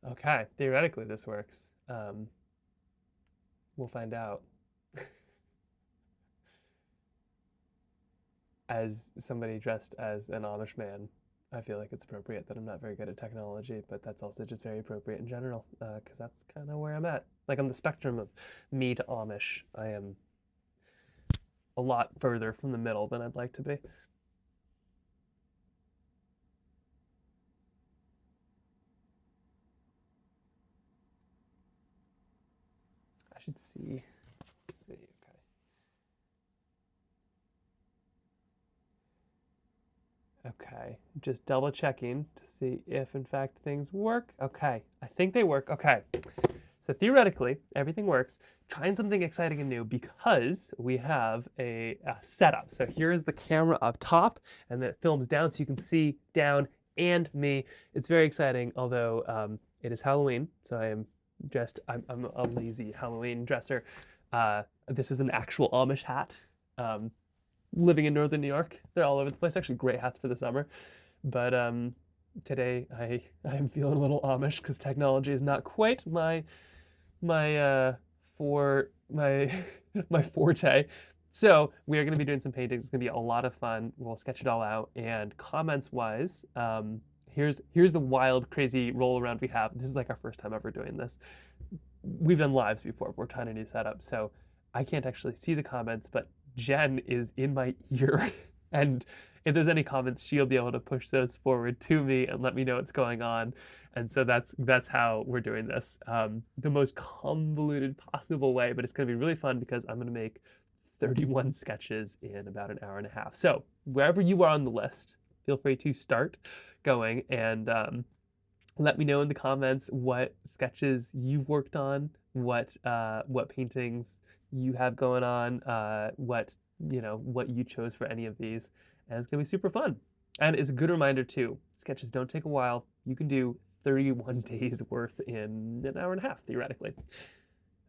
Okay, theoretically this works. We'll find out. As somebody dressed as an Amish man, I feel like it's appropriate that I'm not very good at technology, but that's also just very appropriate in general, because that's kind of where I'm at. Like on the spectrum of me to Amish, I am a lot further from the middle than I'd like to be. I should see. Let's see. Okay, just double checking to see if in fact things work. Okay, I think they work. Okay, so theoretically everything works. Trying something exciting and new because we have a setup. So here is the camera up top, and then it films down so you can see down and me. It's very exciting, although it is Halloween, so I am dressed. I'm a lazy Halloween dresser. This is an actual Amish hat. Um, Living in northern New York. They're all over the place. Actually, great hats for the summer. But today I'm feeling a little Amish because technology is not quite my for my my forte. So we are going to be doing some paintings. It's going to be a lot of fun. We'll sketch it all out. And comments wise, here's the wild, crazy roll around we have. This is like our first time ever doing this. We've done lives before. We're trying a new setup, so I can't actually see the comments, but Jen is in my ear. And if there's any comments, she'll be able to push those forward to me and let me know what's going on. And so that's how we're doing this. The most convoluted possible way, but it's going to be really fun because I'm going to make 31 sketches in about an hour and a half. So wherever you are on the list, feel free to start going and let me know in the comments what sketches you've worked on, what paintings you have going on, what you chose for any of these, and it's gonna be super fun. And it's a good reminder too. Sketches don't take a while. You can do 31 days worth in an hour and a half theoretically.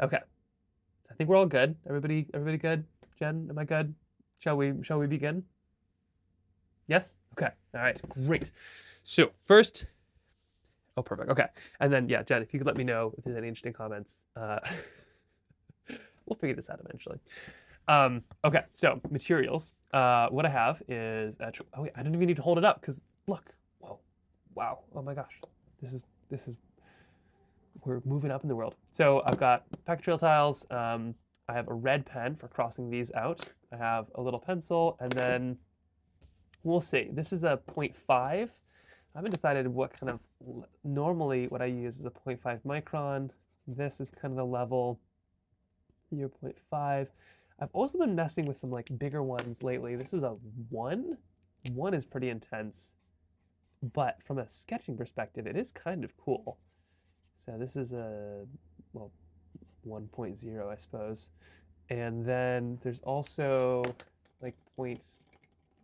Okay, I think we're all good. Everybody good? Jen, am I good? Shall we begin? Yes. Okay. All right. Great. So first, oh, perfect. Okay. And then, yeah, Jen, if you could let me know if there's any interesting comments, we'll figure this out eventually. Okay, so materials. What I have is, oh wait, I didn't even need to hold it up because look, whoa, wow, oh my gosh, this is, we're moving up in the world. So I've got pack trail tiles. I have a red pen for crossing these out. I have a little pencil, and then we'll see. This is a 0.5. I haven't decided what kind of, normally what I use is a 0.5 micron. This is kind of the level 0.5. I've also been messing with some like bigger ones lately. This is a 1. 1 is pretty intense, but from a sketching perspective, it is kind of cool. So this is a, well, 1.0, I suppose. And then there's also like points,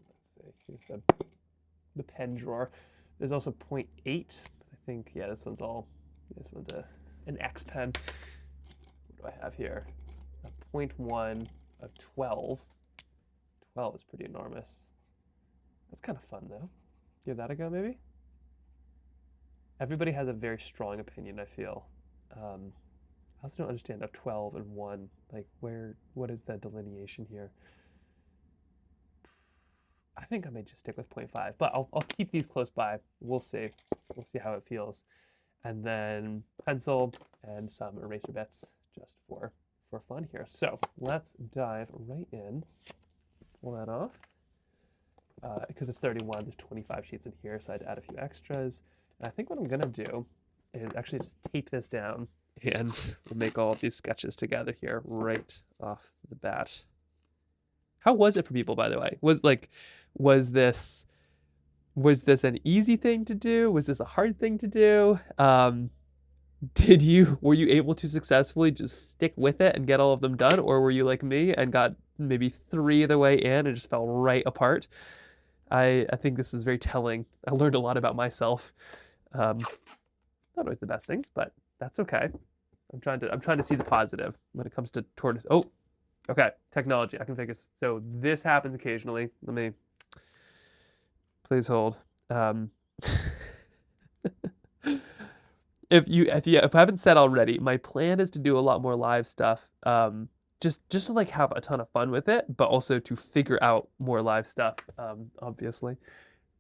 let's see, here's the pen drawer. There's also 0.8. I think, yeah, this one's an X pen. What do I have here? A 0.1 of 12. 12 is pretty enormous. That's kind of fun though. Give that a go maybe? Everybody has a very strong opinion, I feel. I also don't understand a 12 and 1. Like what is the delineation here? I think I may just stick with 0.5, but I'll keep these close by. We'll see. We'll see how it feels. And then pencil and some eraser bits just for fun here. So let's dive right in. Pull that off. Because it's 31, there's 25 sheets in here, so I'd add a few extras. And I think what I'm gonna do is actually just tape this down and we'll make all of these sketches together here right off the bat. How was it for people, by the way? Was this an easy thing to do? Was this a hard thing to do? Were you able to successfully just stick with it and get all of them done, or were you like me and got maybe 3 of the way in and just fell right apart? I think this is very telling. I learned a lot about myself. Not always the best things, but that's okay. I'm trying to see the positive when it comes to tortoise. Oh, okay, technology. I can figure. So this happens occasionally. Let me please hold. if I haven't said already, my plan is to do a lot more live stuff. Just to like have a ton of fun with it, but also to figure out more live stuff. Obviously.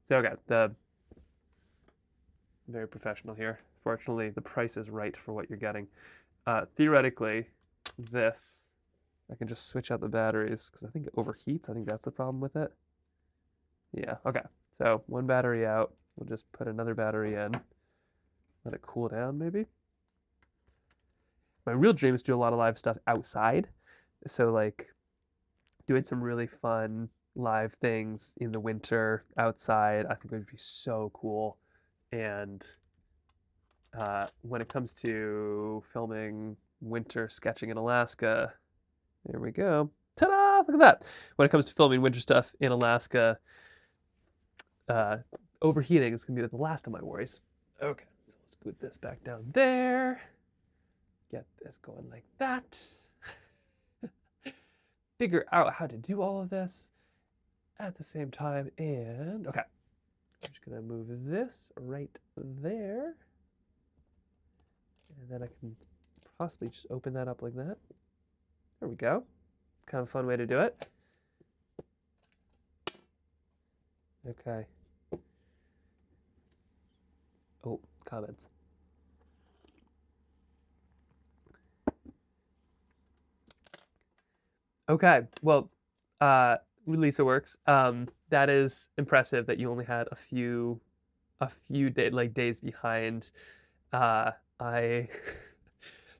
So okay, the very professional here. Fortunately, the price is right for what you're getting. Theoretically, this I can just switch out the batteries because I think it overheats. I think that's the problem with it. Yeah. Okay. So one battery out. We'll just put another battery in. Let it cool down, maybe. My real dream is to do a lot of live stuff outside. So like doing some really fun live things in the winter outside, I think would be so cool. And when it comes to filming winter sketching in Alaska, there we go. Ta-da! Look at that. When it comes to filming winter stuff in Alaska, overheating is gonna be the last of my worries. Okay, so we'll scoot this back down there. Get this going like that. Figure out how to do all of this at the same time. And okay, I'm just gonna move this right there. And then I can possibly just open that up like that. There we go. Kind of a fun way to do it. Okay. Oh, comments. Okay, well, Lisa works. That is impressive that you only had a few days behind. I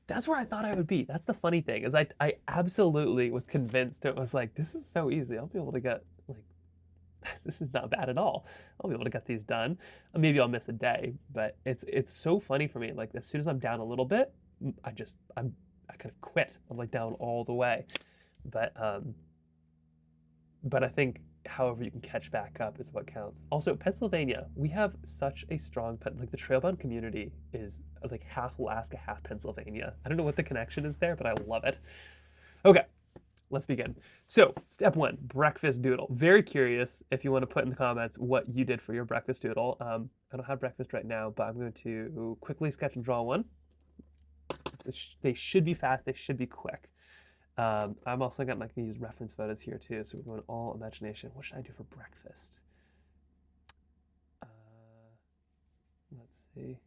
that's where I thought I would be. That's the funny thing is I absolutely was convinced it was like this is so easy. I'll be able to get like this is not bad at all. I'll be able to get these done. Maybe I'll miss a day, but it's so funny for me. Like as soon as I'm down a little bit, I kind of quit. I'm like down all the way. But I think however you can catch back up is what counts. Also, Pennsylvania, we have such a strong like the Trailbound community is like half Alaska, half Pennsylvania. I don't know what the connection is there, but I love it. Okay, let's begin. So, step one, breakfast doodle. Very curious if you want to put in the comments what you did for your breakfast doodle. I don't have breakfast right now, but I'm going to quickly sketch and draw one. They should be fast, they should be quick. I'm also going to use reference photos here too, so we're going all imagination. What should I do for breakfast? Let's see.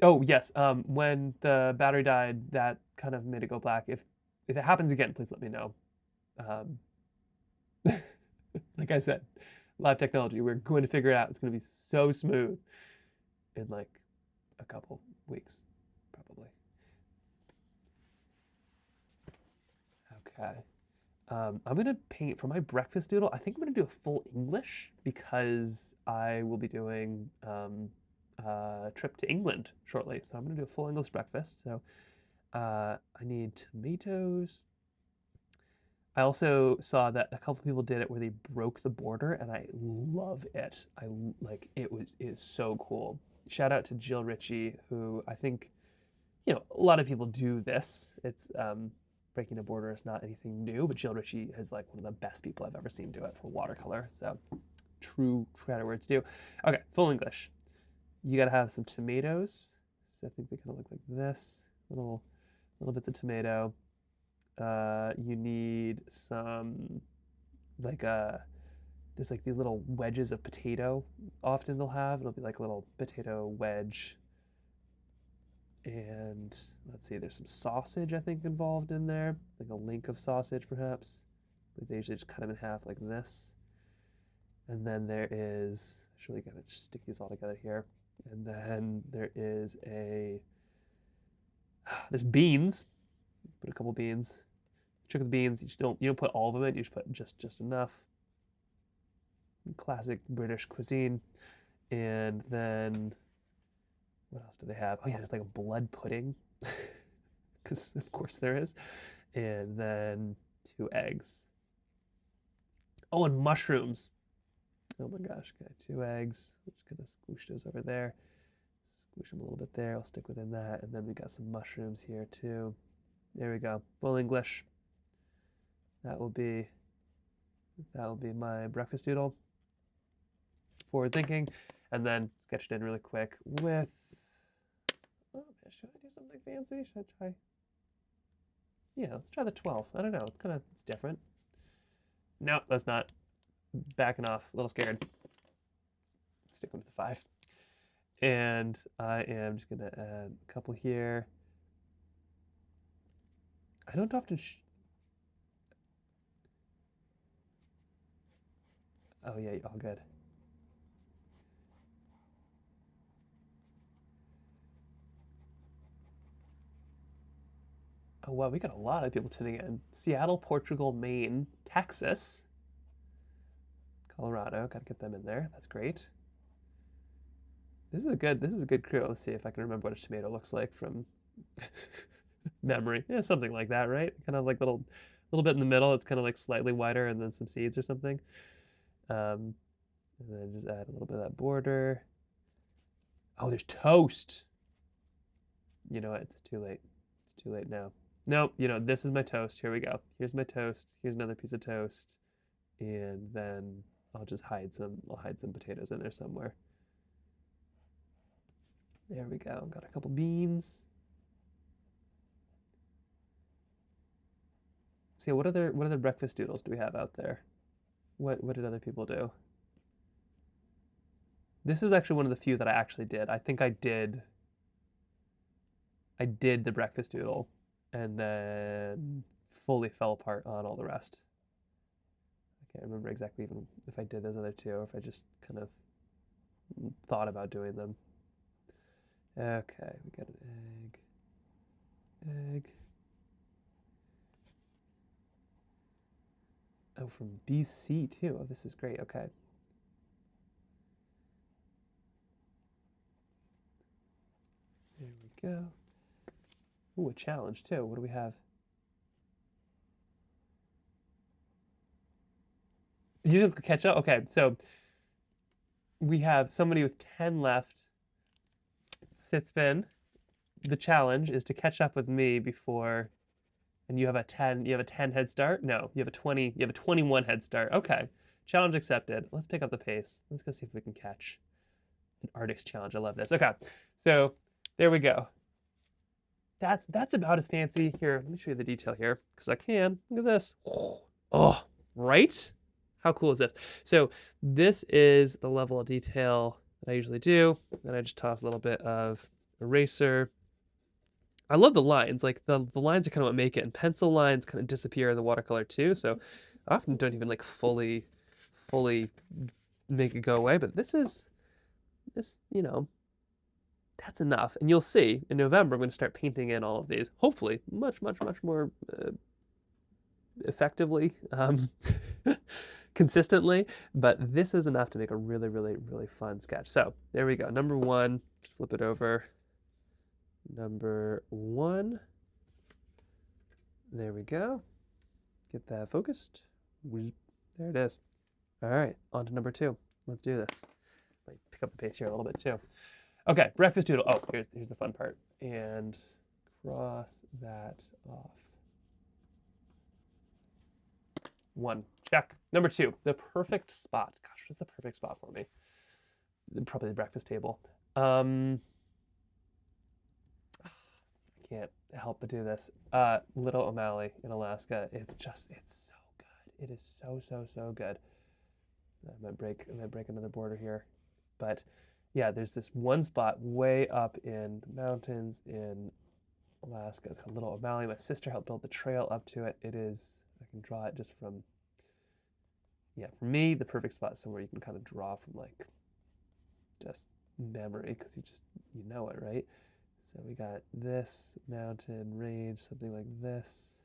Oh yes, when the battery died, that kind of made it go black. If it happens again, please let me know. Like I said, live technology, we're going to figure it out. It's going to be so smooth in like a couple weeks, probably. Okay. I'm gonna paint for my breakfast doodle. I think I'm gonna do a full English because I will be doing a trip to England shortly. So I'm gonna do a full English breakfast. So I need tomatoes. I also saw that a couple people did it where they broke the border, and I love it. I like it is so cool. Shout out to Jill Ritchie, who I think, a lot of people do this. It's breaking a border is not anything new, but Jill Ritchie is like one of the best people I've ever seen do it for watercolor. So true credit where it's due. Okay, full English. You gotta have some tomatoes. So I think they kind of look like this. Little bits of tomato. You need some there's like these little wedges of potato. Often they'll have. It'll be like a little potato wedge. And let's see, there's some sausage, I think, involved in there, like a link of sausage, perhaps. But they usually just cut them in half like this. And then there is, I should really gotta stick these all together here. And then there is there's beans. Put a couple beans. Trick with beans, you don't put all of them in, you just put just enough. Classic British cuisine. And then what else do they have? Oh yeah, there's like a blood pudding, because of course there is. And then 2 eggs. Oh, and mushrooms. Oh my gosh, okay, 2 eggs. I'm just gonna squish those over there. Squish them a little bit there. I'll stick within that. And then we got some mushrooms here too. There we go. Full English. That will be my breakfast doodle. Forward thinking, and then sketch it in really quick with should I do something fancy? Should I try? Yeah, let's try the 12. I don't know. It's different. No, that's not. Backing off. A little scared. Sticking with the 5. And I am just going to add a couple here. I don't often... Oh, yeah, all good. Oh, wow, we got a lot of people tuning in. Seattle, Portugal, Maine, Texas, Colorado. Got to get them in there. That's great. This is a good crew. Let's see if I can remember what a tomato looks like from memory. Yeah, something like that, right? Kind of like little bit in the middle. It's kind of like slightly wider, and then some seeds or something. And then just add a little bit of that border. Oh, there's toast. You know what? It's too late. It's too late now. Nope. You know, this is my toast. Here we go. Here's my toast. Here's another piece of toast, and then I'll just hide some. I'll hide some potatoes in there somewhere. There we go. Got a couple beans. See, what other breakfast doodles do we have out there? What did other people do? This is actually one of the few that I actually did. I think I did the breakfast doodle and then fully fell apart on all the rest. I can't remember exactly even if I did those other two or if I just kind of thought about doing them. Okay, we got an egg. Oh, from BC too. Oh, this is great. Okay. There we go. Ooh, a challenge too. What do we have? You didn't catch up? Okay, so we have somebody with 10 left. Sitspin. The challenge is to catch up with me before, and you have a 10 head start? No, you have a 21 head start. Okay. Challenge accepted. Let's pick up the pace. Let's go see if we can catch an artist challenge. I love this. Okay. So there we go. That's about as fancy. Here, let me show you the detail here, because I can. Look at this. Oh, right? How cool is this? So this is the level of detail that I usually do. Then I just toss a little bit of eraser. I love the lines. Like the lines are kind of what make it, and pencil lines kind of disappear in the watercolor too. So I often don't even like fully make it go away. But this, you know, that's enough. And you'll see in November, I'm going to start painting in all of these, hopefully much more effectively, consistently. But this is enough to make a really fun sketch. So there we go. Number 1, flip it over. Number 1. There we go. Get that focused. There it is. All right, on to number 2. Let's do this. Let me pick up the pace here a little bit too. Okay, breakfast doodle. Oh, here's the fun part. And cross that off. 1, check. Number 2, the perfect spot. Gosh, what's the perfect spot for me? Probably the breakfast table. I can't help but do this. Little O'Malley in Alaska. It's so good. It is so good. I might break another border here, but yeah, there's this one spot way up in the mountains in Alaska. It's called Little O'Malley. My sister helped build the trail up to it. It is, I can draw it just from, yeah, for me, the perfect spot is somewhere you can kind of draw from like just memory, because you know it, right? So we got this mountain range, something like this.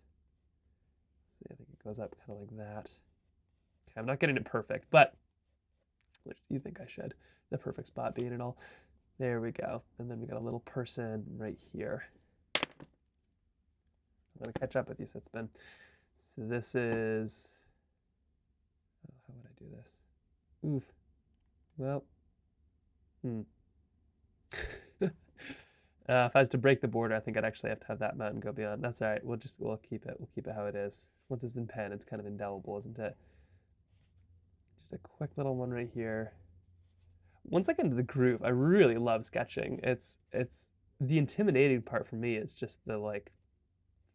See, I think it goes up kind of like that. Okay, I'm not getting it perfect, but which do you think I should? The perfect spot being it all. There we go. And then we got a little person right here. I'm going to catch up with you, Sitspin. So this is, oh, how would I do this? Oof. Well, if I was to break the border, I think I'd actually have to have that mountain go beyond. That's all right. We'll keep it how it is. Once it's in pen, it's kind of indelible, isn't it? Just a quick little one right here. Once I get into the groove, I really love sketching. It's the intimidating part for me is just the like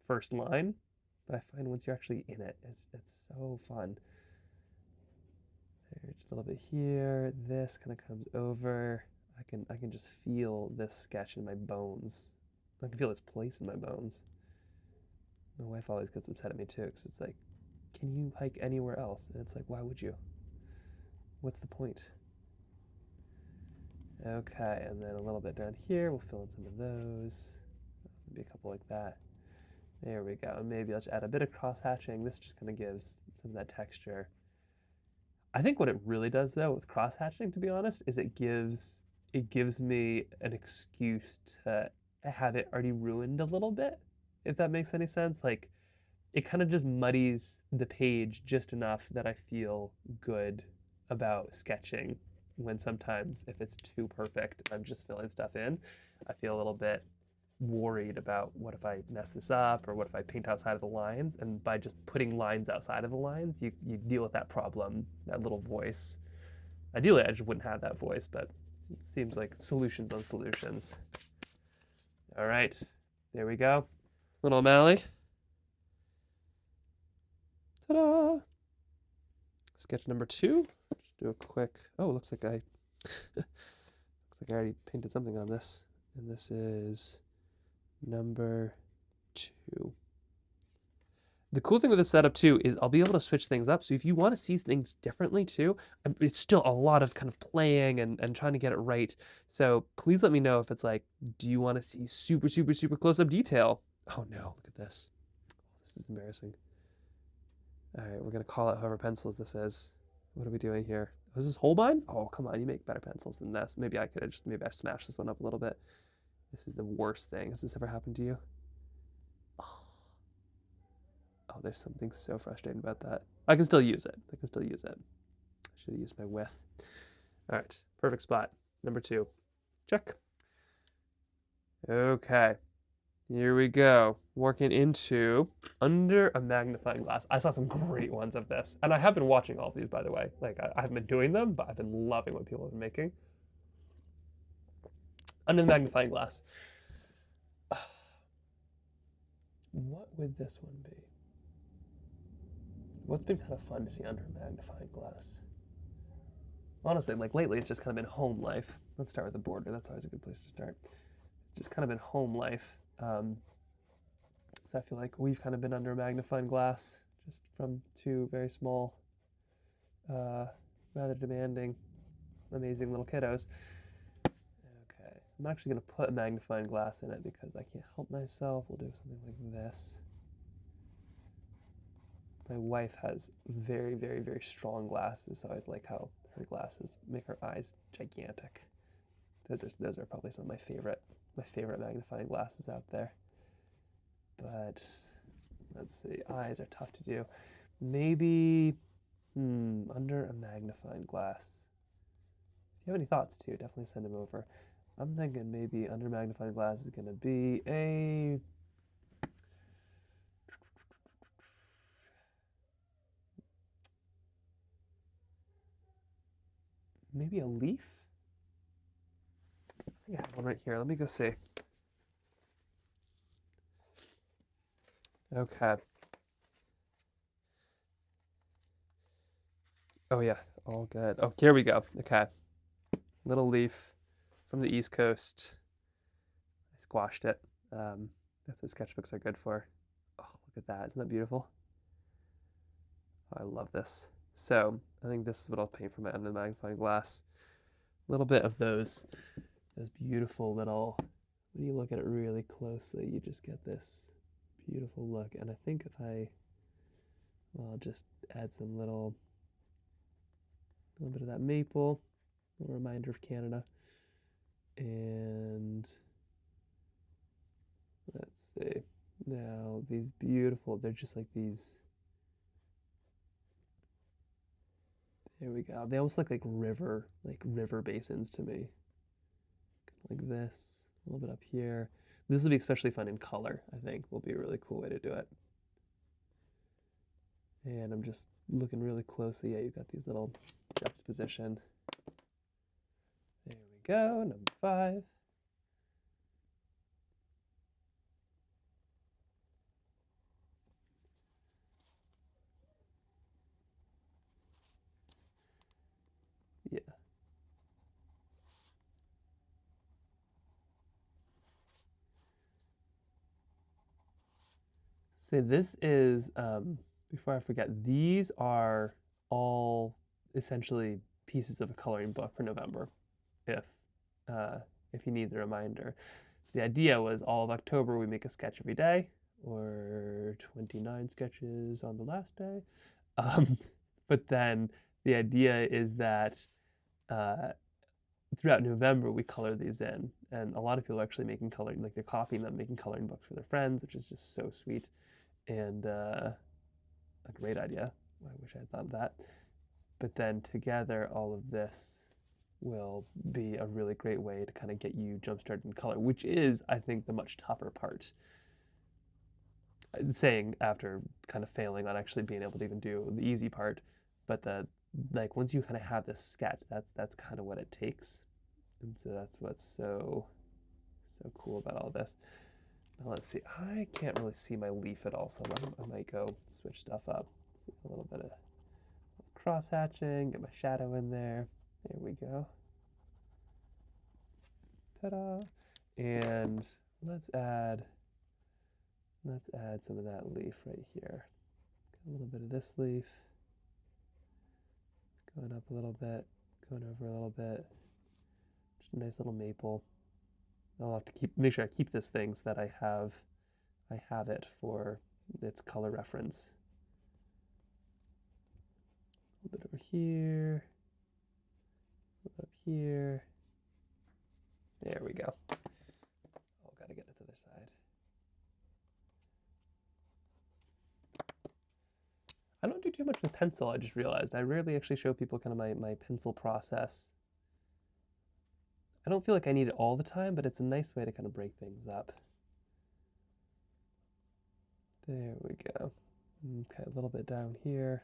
first line, but I find once you're actually in it, it's so fun. There, just a little bit here. This kind of comes over. I can just feel this sketch in my bones. I can feel its place in my bones. My wife always gets upset at me too, because it's like, can you hike anywhere else? And it's like, why would you? What's the point? Okay, and then a little bit down here, we'll fill in some of those. Maybe a couple like that. There we go. And maybe let's add a bit of cross-hatching. This just kind of gives some of that texture. I think what it really does though with cross-hatching, to be honest, is it gives me an excuse to have it already ruined a little bit, if that makes any sense. Like it kind of just muddies the page just enough that I feel good about sketching, when sometimes if it's too perfect, I'm just filling stuff in, I feel a little bit worried about what if I mess this up, or what if I paint outside of the lines. And by just putting lines outside of the lines, you deal with that problem, that little voice. Ideally, I just wouldn't have that voice, but it seems like solutions on solutions. All right, there we go. Little O'Malley. Ta-da! Sketch number 2. Just do a quick, oh, looks like I already painted something on this. And this is number 2. The cool thing with this setup too is I'll be able to switch things up. So if you want to see things differently too, it's still a lot of kind of playing and trying to get it right. So please let me know if it's like, do you want to see super, super, super close-up detail? Oh no, look at this. This is embarrassing. All right, we're going to call out whoever pencils this is. What are we doing here? Was this Holbein? Oh, come on, you make better pencils than this. Maybe I could have just, maybe I smashed this one up a little bit. This is the worst thing. Has this ever happened to you? Oh, there's something so frustrating about that. I can still use it. I can still use it. I should have used my width. All right, perfect spot. Number 2. Check. Okay, here we go. Working into under a magnifying glass. I saw some great ones of this. And I have been watching all of these, by the way. Like, I haven't been doing them, but I've been loving what people have been making. Under the magnifying glass. What would this one be? What's been kind of fun to see under a magnifying glass? Honestly, like lately, it's just kind of been home life. Let's start with the border. That's always a good place to start. It's just kind of been home life. So I feel like we've kind of been under a magnifying glass, just from 2 very small, rather demanding, amazing little kiddos. Okay, I'm actually going to put a magnifying glass in it because I can't help myself. We'll do something like this. My wife has very, very, very strong glasses, so I always like how her glasses make her eyes gigantic. Those are probably some of my favorite magnifying glasses out there. But let's see, eyes are tough to do. Maybe under a magnifying glass. If you have any thoughts too, definitely send them over. I'm thinking maybe under magnifying glass is going to be a maybe a leaf? I think I have one right here. Let me go see. Okay. Oh yeah, all good. Oh, here we go. Okay. Little leaf from the East Coast. I squashed it. That's what sketchbooks are good for. Oh, look at that. Isn't that beautiful? Oh, I love this. So I think this is what I'll paint for my under the magnifying glass. A little bit of those beautiful little, when you look at it really closely, you just get this beautiful look. And I think if I'll just add some a little bit of that maple, a little reminder of Canada. And let's see. Now these beautiful, they're just like these. There we go. They almost look like river basins to me. Like this, a little bit up here. This will be especially fun in color, I think, will be a really cool way to do it. And I'm just looking really closely. Yeah, you've got these little juxtaposition. There we go, number 5. say this is, before I forget, these are all essentially pieces of a coloring book for November, if uh, if you need the reminder. So the idea was all of October we make a sketch every day, or 29 sketches on the last day. Um, but then the idea is that uh, throughout November we color these in, and a lot of people are actually making coloring, like they're copying them, making coloring books for their friends, which is just so sweet and a great idea. I wish I had thought of that. But then together, all of this will be a really great way to kind of get you jump started in color, which is, I think, the much tougher part. Saying after kind of failing on actually being able to even do the easy part, but the like once you kind of have this sketch, that's kind of what it takes, and so that's what's so cool about all this. Now let's see. I can't really see my leaf at all, so I might go switch stuff up. See a little bit of cross hatching, get my shadow in there. There we go. Ta-da! And let's add some of that leaf right here. Got a little bit of this leaf. Going up a little bit, going over a little bit. Just a nice little maple. I'll have to make sure I keep this thing so that I have it for its color reference. A little bit over here, a little bit up here. There we go. Oh, gotta get it to the other side. I don't do too much with pencil, I just realized. I rarely actually show people kind of my pencil process. I don't feel like I need it all the time, but it's a nice way to kind of break things up. There we go. Okay, a little bit down here.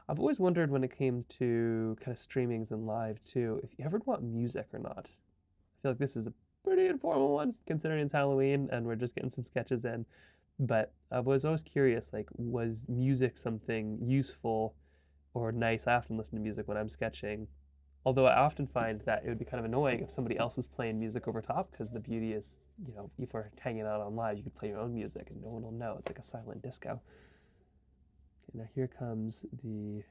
I've always wondered when it came to kind of streamings and live too, if you ever want music or not. I feel like this is a pretty informal one, considering it's Halloween and we're just getting some sketches in. But I was always curious, like, was music something useful or nice? I often listen to music when I'm sketching. Although I often find that it would be kind of annoying if somebody else is playing music over top, because the beauty is, you know, if we're hanging out on live, you could play your own music and no one will know. It's like a silent disco. Okay, now here comes the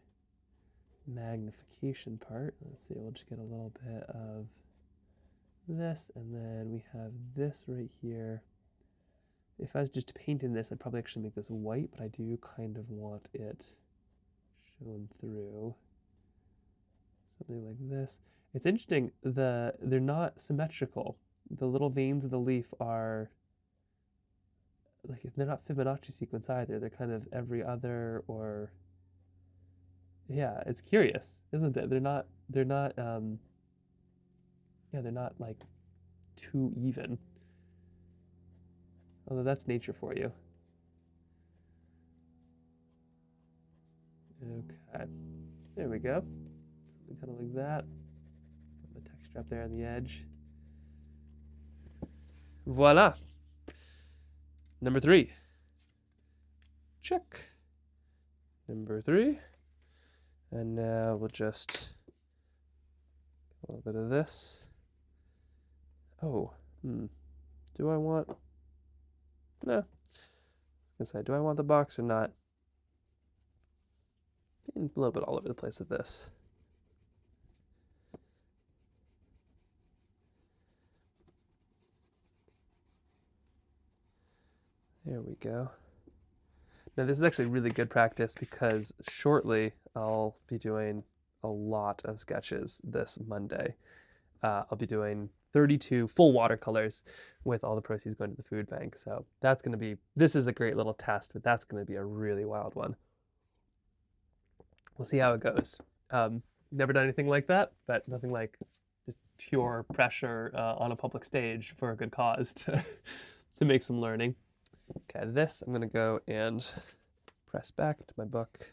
magnification part. Let's see, we'll just get a little bit of this, and then we have this right here. If I was just painting this, I'd probably actually make this white, but I do kind of want it shown through. Something like this. It's interesting, they're not symmetrical. The little veins of the leaf are, like, they're not Fibonacci sequence either. They're kind of every other, or, yeah, it's curious, isn't it? They're not like too even. Although that's nature for you. Okay, there we go. Something kind of like that. Put the texture up there on the edge. Voila. Number 3. Check. Number 3. And now we'll just a little bit of this. Oh, do I want? No. I was gonna say, do I want the box or not? A little bit all over the place with this. There we go. Now this is actually really good practice because shortly I'll be doing a lot of sketches this Monday. I'll be doing 32 full watercolors with all the proceeds going to the food bank. So that's going to be, this is a great little test, but that's going to be a really wild one. We'll see how it goes. Never done anything like that, but nothing like just pure pressure on a public stage for a good cause to make some learning. Okay, this I'm going to go and press back to my book.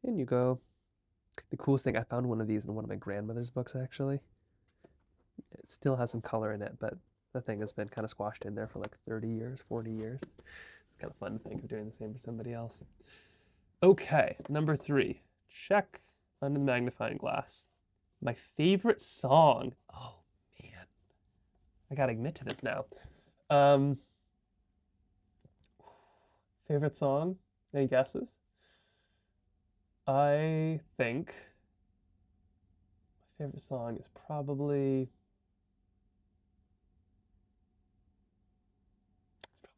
In you go. The coolest thing, I found one of these in one of my grandmother's books, actually. It still has some color in it, but the thing has been kind of squashed in there for like 30 years, 40 years. It's kind of fun to think of doing the same for somebody else. Okay, number 3. Check under the magnifying glass. My favorite song. Oh, man. I gotta admit to this now. Favorite song? Any guesses? I think my favorite song is probably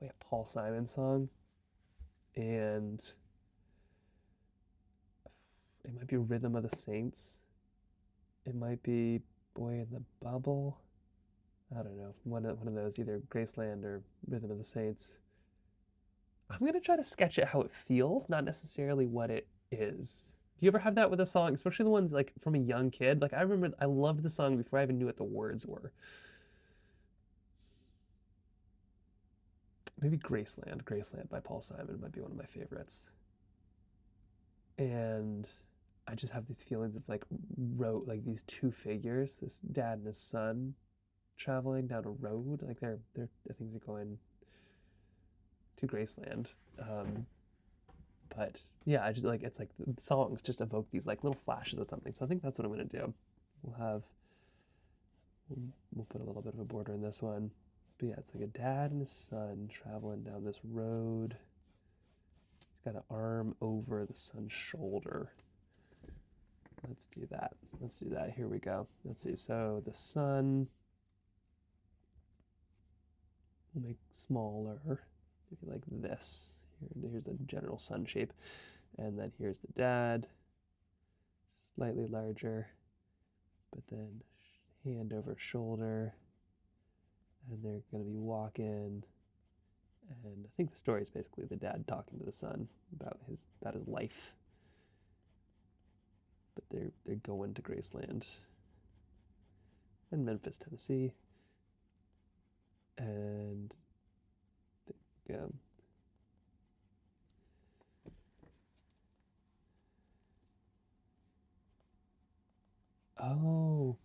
a Paul Simon song, and it might be Rhythm of the Saints. It might be Boy in the Bubble. I don't know, one of those, either Graceland or Rhythm of the Saints. I'm gonna try to sketch it how it feels, not necessarily what it is. Do you ever have that with a song, especially the ones like from a young kid? Like I remember I loved the song before I even knew what the words were. Maybe Graceland. Graceland by Paul Simon might be one of my favorites. And I just have these feelings of like like these two figures, this dad and his son, traveling down a road. Like I think they're going to Graceland. But yeah, I just like, it's like the songs just evoke these like little flashes of something. So I think that's what I'm gonna do. We'll put a little bit of a border in this one. But yeah, it's like a dad and his son traveling down this road. He's got an arm over the son's shoulder. Let's do that. Let's do that. Here we go. Let's see. So the sun will make smaller, maybe like this. Here's a general sun shape. And then here's the dad, slightly larger, but then hand over shoulder. And they're going to be walking. And I think the story is basically the dad talking to the son about his life. But they're going to Graceland and Memphis, Tennessee. And yeah. Oh,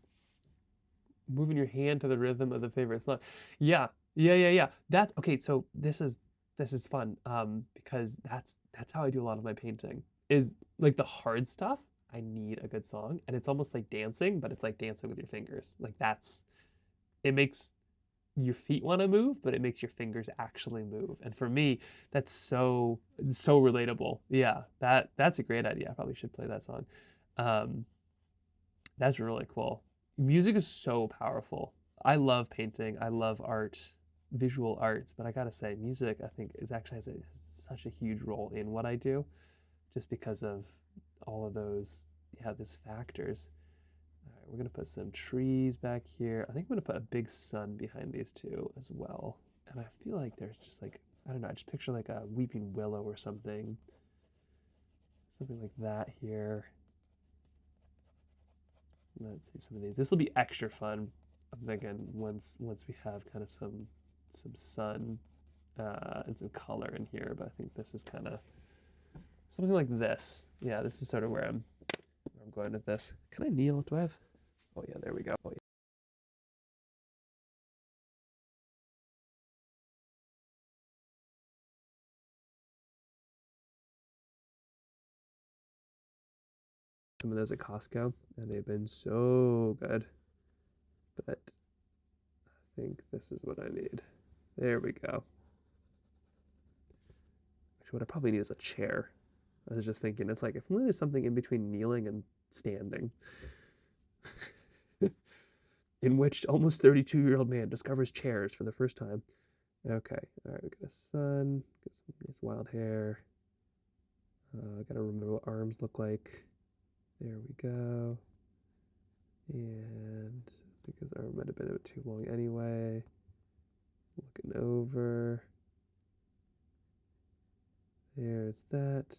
moving your hand to the rhythm of the favorite song. Yeah, yeah. That's okay. So this is fun because that's how I do a lot of my painting. Is like the hard stuff. I need a good song, and it's almost like dancing, but it's like dancing with your fingers. Like it makes your feet want to move, but it makes your fingers actually move. And for me, that's so relatable. Yeah, that's a great idea. I probably should play that song. That's really cool. Music is so powerful. I love painting. I love art, visual arts, but I gotta say, music I think has such a huge role in what I do, just because of all of those, yeah, these factors. All right, we're gonna put some trees back here. I think I'm gonna put a big sun behind these two as well. And I feel like there's just like, I don't know, I just picture like a weeping willow or something. Something like that here. Let's see some of these. This will be extra fun. I'm thinking once we have kind of some sun and some color in here, but I think this is kind of something like this. Yeah, this is sort of where I'm going with this. Can I kneel? Do I have? Oh yeah, there we go. Oh, yeah. Some of those at Costco, and they've been so good. But I think this is what I need. There we go. Actually, what I probably need is a chair. I was just thinking, it's like, if only there's something in between kneeling and standing, in which almost 32-year-old man discovers chairs for the first time. Okay, all right, we got a sun, got some nice wild hair. Gotta remember what arms look like. There we go. And I think his arm might have been a bit too long anyway. Looking over. There's that.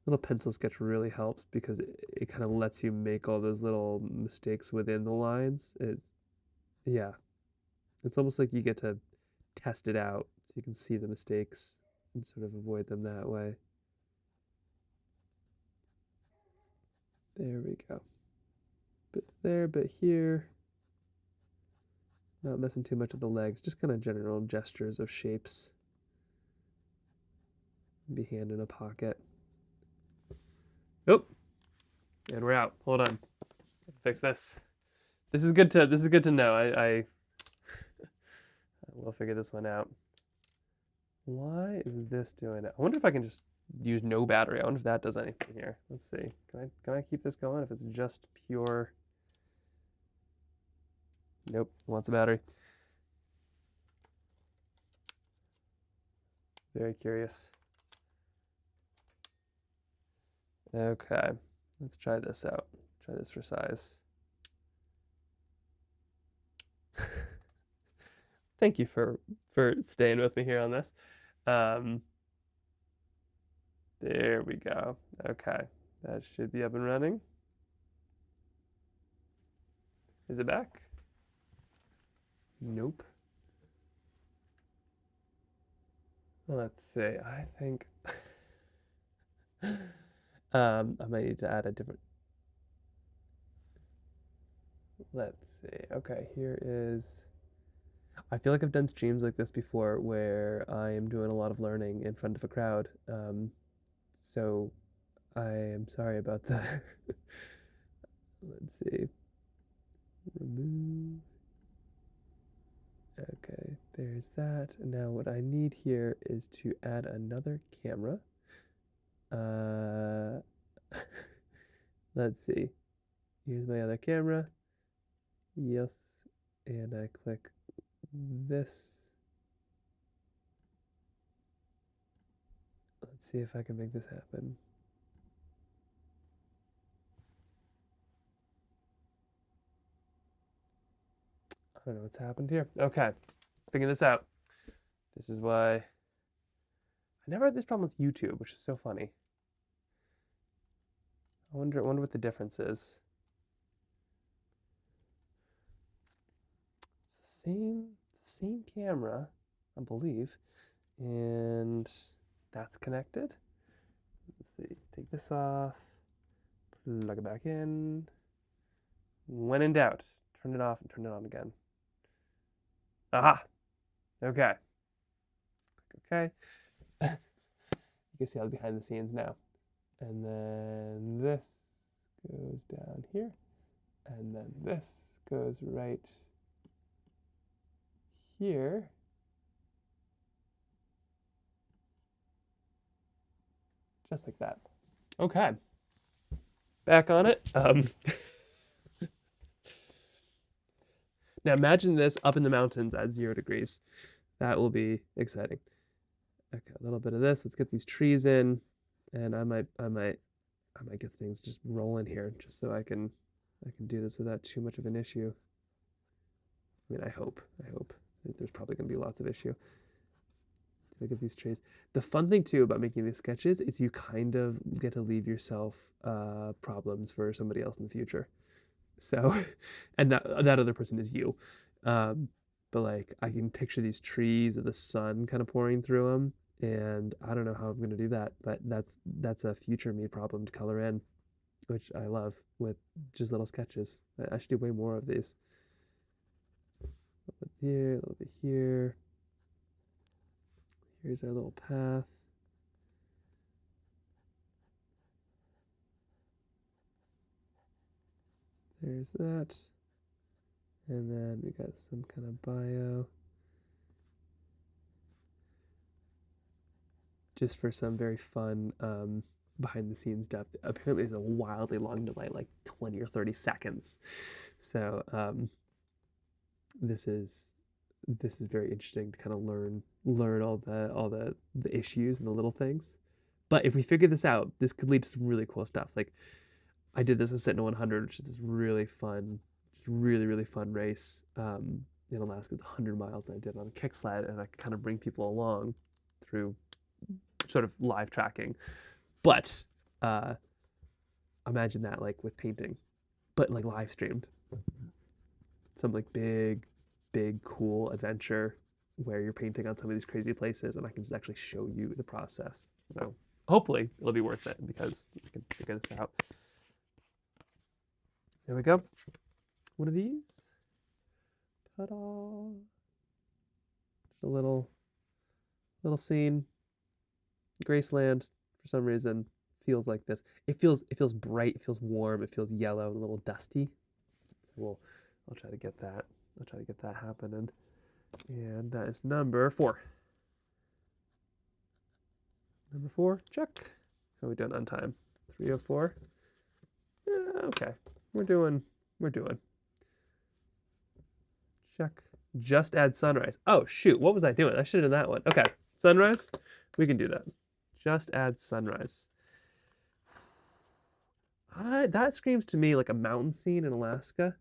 Little pencil sketch really helps because it kind of lets you make all those little mistakes within the lines. Yeah, it's almost like you get to test it out so you can see the mistakes and sort of avoid them that way. There we go. Bit there, bit here. Not messing too much with the legs, just kind of general gestures of shapes. Be hand in a pocket. Oh, and we're out. Hold on. Fix this. This is good to know. I will figure this one out. Why is this doing it? I wonder if I can just use no battery. I wonder if that does anything here. Let's see. Can I keep this going if it's just pure? Nope, wants a battery. Very curious. Okay, let's try this out. Try this for size. Thank you for staying with me here on this. There we go. Okay, that should be up and running. Is it back? Nope. Let's see. I think I might need to add a different. Let's see. Okay, here is. I feel like I've done streams like this before where I am doing a lot of learning in front of a crowd. So I am sorry about that. Let's see. Remove. Okay, there's that. Now what I need here is to add another camera. Let's see. Here's my other camera. Yes, and I click this. Let's see if I can make this happen. I don't know what's happened here. Okay, figuring this out. This is why I never had this problem with YouTube, which is so funny. I wonder what the difference is. It's the same camera, I believe, and that's connected. Let's see, take this off, plug it back in. When in doubt, turn it off and turn it on again. Aha! Okay. Okay. You can see all the behind the scenes now. And then this goes down here. And then this goes right here. Just like that. Okay. Back on it. Now imagine this up in the mountains at 0 degrees. That will be exciting. Okay, a little bit of this. Let's get these trees in, and I might get things just rolling here, just so I can do this without too much of an issue. I mean, I hope. There's probably going to be lots of issue. Look at these trees. The fun thing too about making these sketches is you kind of get to leave yourself problems for somebody else in the future. So, and that other person is you. But like, I can picture these trees with the sun kind of pouring through them, and I don't know how I'm going to do that, but that's a future me problem to color in, which I love with just little sketches. I should do way more of these. A little bit here, a little bit here. Here's our little path. There's that. And then we got some kind of bio. Just for some very fun behind the scenes stuff. Apparently it's a wildly long delay, like 20 or 30 seconds. So this is very interesting to kind of learn all the issues and the little things. But if we figure this out, this could lead to some really cool stuff. Like I did this at Sentinel 100, which is this really fun race in Alaska. It's 100 miles that I did on a kick sled, and I could kind of bring people along through sort of live tracking. But imagine that like with painting, but like live streamed. Some like big cool adventure where you're painting on some of these crazy places, and I can just actually show you the process. So hopefully it'll be worth it because we can figure this out. There we go. One of these. Ta-da! Just a little scene. Graceland, for some reason, feels like this. It feels bright, it feels warm, it feels yellow, and a little dusty. So I'll try to get that. I'll try to get that happening. And that is number 4. Number 4, check. How are we doing on time? 3:04. Okay, we're doing. Check. Just add sunrise. Oh shoot, what was I doing? I should have done that one. Okay, sunrise. We can do that. Just add sunrise. That screams to me like a mountain scene in Alaska.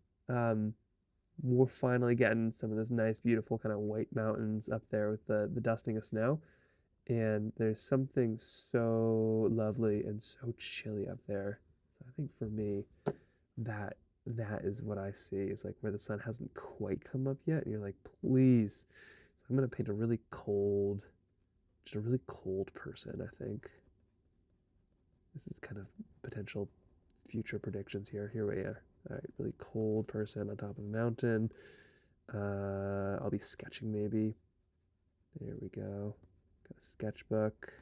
We're finally getting some of those nice, beautiful kind of white mountains up there with the dusting of snow. And there's something so lovely and so chilly up there. So I think for me, that is what I see. Is like where the sun hasn't quite come up yet, and you're like, please. So I'm gonna paint a really cold, just a really cold person. I think this is kind of potential future predictions here. Here we are. All right, really cold person on top of a mountain. I'll be sketching maybe. There we go. Got a sketchbook.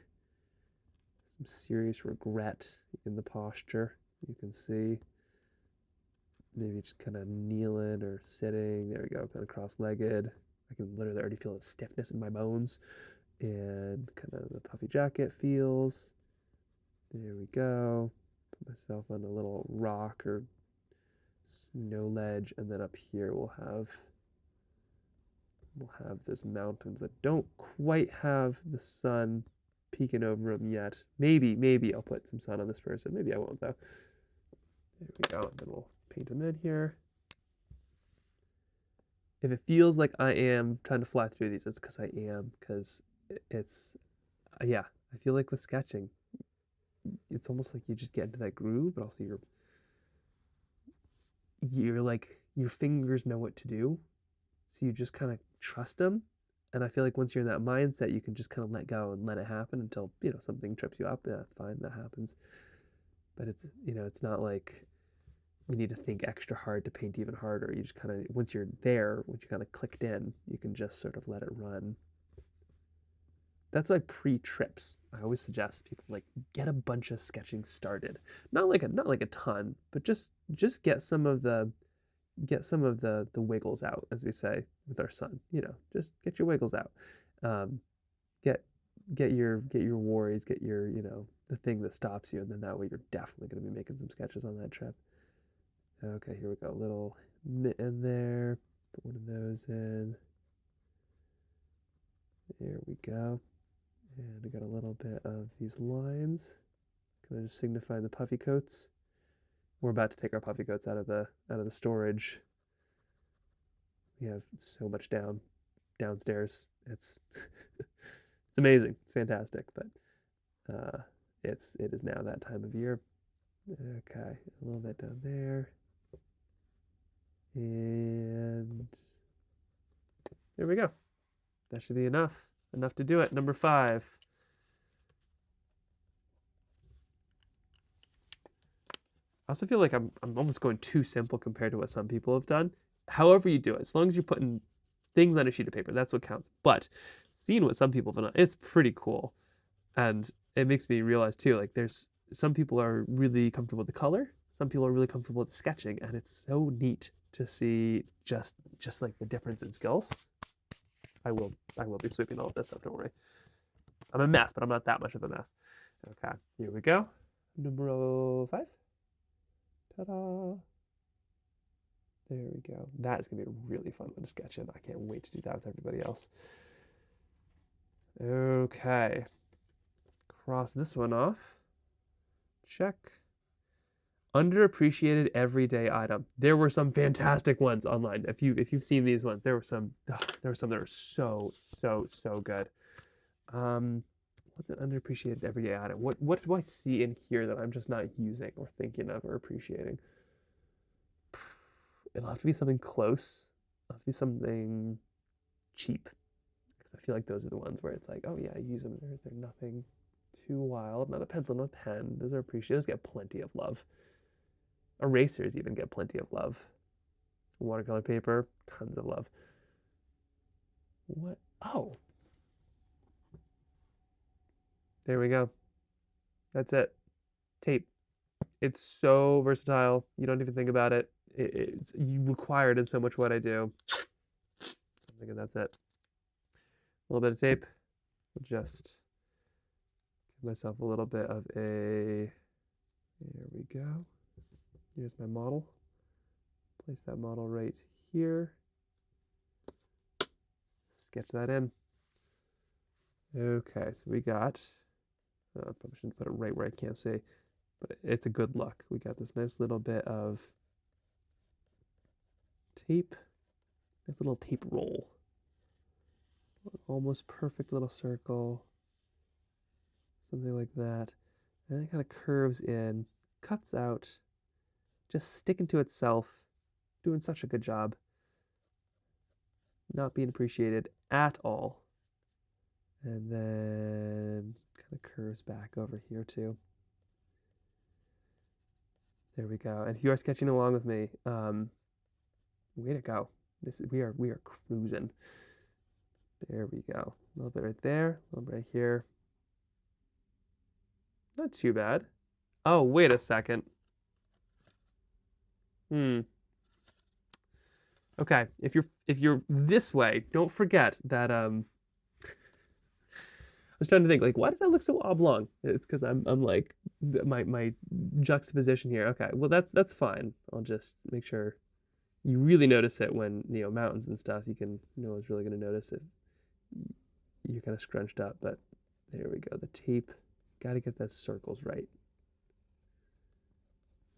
Some serious regret in the posture. You can see. Maybe just kind of kneeling or sitting. There we go, kind of cross-legged. I can literally already feel the stiffness in my bones. And kind of the puffy jacket feels. There we go. Put myself on a little rock or snow ledge, and then up here we'll have those mountains that don't quite have the sun peeking over them yet. Maybe I'll put some sun on this person. Maybe I won't though. There we go. And then we'll paint them in here. If it feels like I am trying to fly through these, it's because I am. Because it's, yeah. I feel like with sketching, it's almost like you just get into that groove, but also you're like your fingers know what to do, so you just kind of trust them. And I feel like once you're in that mindset, you can just kind of let go and let it happen until something trips you up. Yeah, that's fine, that happens. But it's it's not like you need to think extra hard to paint even harder. You just kind of once you're kind of clicked in, you can just sort of let it run. That's why pre-trips, I always suggest people like get a bunch of sketching started. Not like a ton, but just get some of the wiggles out, as we say with our son. Just get your wiggles out. Get your worries, get your the thing that stops you, and then that way you're definitely going to be making some sketches on that trip. Okay, here we go. A little mitten there. Put one of those in. There we go. And we got a little bit of these lines, kind of just signifying the puffy coats. We're about to take our puffy coats out of the storage. We have so much downstairs. It's it's amazing. It's fantastic, but it is now that time of year. Okay, a little bit down there. And there we go. That should be enough. Enough to do it. Number 5. I also feel like I'm almost going too simple compared to what some people have done. However you do it, as long as you're putting things on a sheet of paper, that's what counts. But seeing what some people have done, it's pretty cool. And it makes me realize too, like there's some people are really comfortable with the color. Some people are really comfortable with sketching, and it's so neat to see just like the difference in skills. I will be sweeping all of this up, don't worry. I'm a mess, but I'm not that much of a mess. Okay, here we go. Number 5. Ta-da. There we go. That is going to be a really fun one to sketch in. I can't wait to do that with everybody else. Okay. Cross this one off. Check. Underappreciated everyday item. There were some fantastic ones online. If you've seen these ones, there were some that are so good. What's an underappreciated everyday item? What do I see in here that I'm just not using or thinking of or appreciating? It'll have to be something close. It'll have to be something cheap. Because I feel like those are the ones where it's like, oh yeah, I use them. They're nothing too wild. Not a pencil, not a pen. Those are appreciated. Those get plenty of love. Erasers even get plenty of love. Watercolor paper, tons of love. What? Oh. There we go. That's it. Tape. It's so versatile. You don't even think about it. It's required in so much what I do. I'm thinking that's it. A little bit of tape. We'll just Give myself a little bit of a, there we go. Here's my model. Place that model right here. Sketch that in. Okay, so we got, I probably shouldn't put it right where I can't see, but it's a good look. We got this nice little bit of tape, nice little tape roll. Almost perfect little circle, something like that. And it kind of curves in, cuts out, just sticking to itself, doing such a good job. Not being appreciated at all. And then kind of curves back over here too. There we go. And if you are sketching along with me, way to go. We are cruising. There we go. A little bit right there, a little bit right here. Not too bad. Oh, wait a second. Okay, if you're this way, don't forget that I was trying to think, like, why does that look so oblong? It's because I'm like my juxtaposition here. Okay, well that's fine. I'll just make sure you really notice it when, you know, mountains and stuff. You can, no one's really gonna notice it. You're kind of scrunched up, but there we go. The tape, got to get those circles right.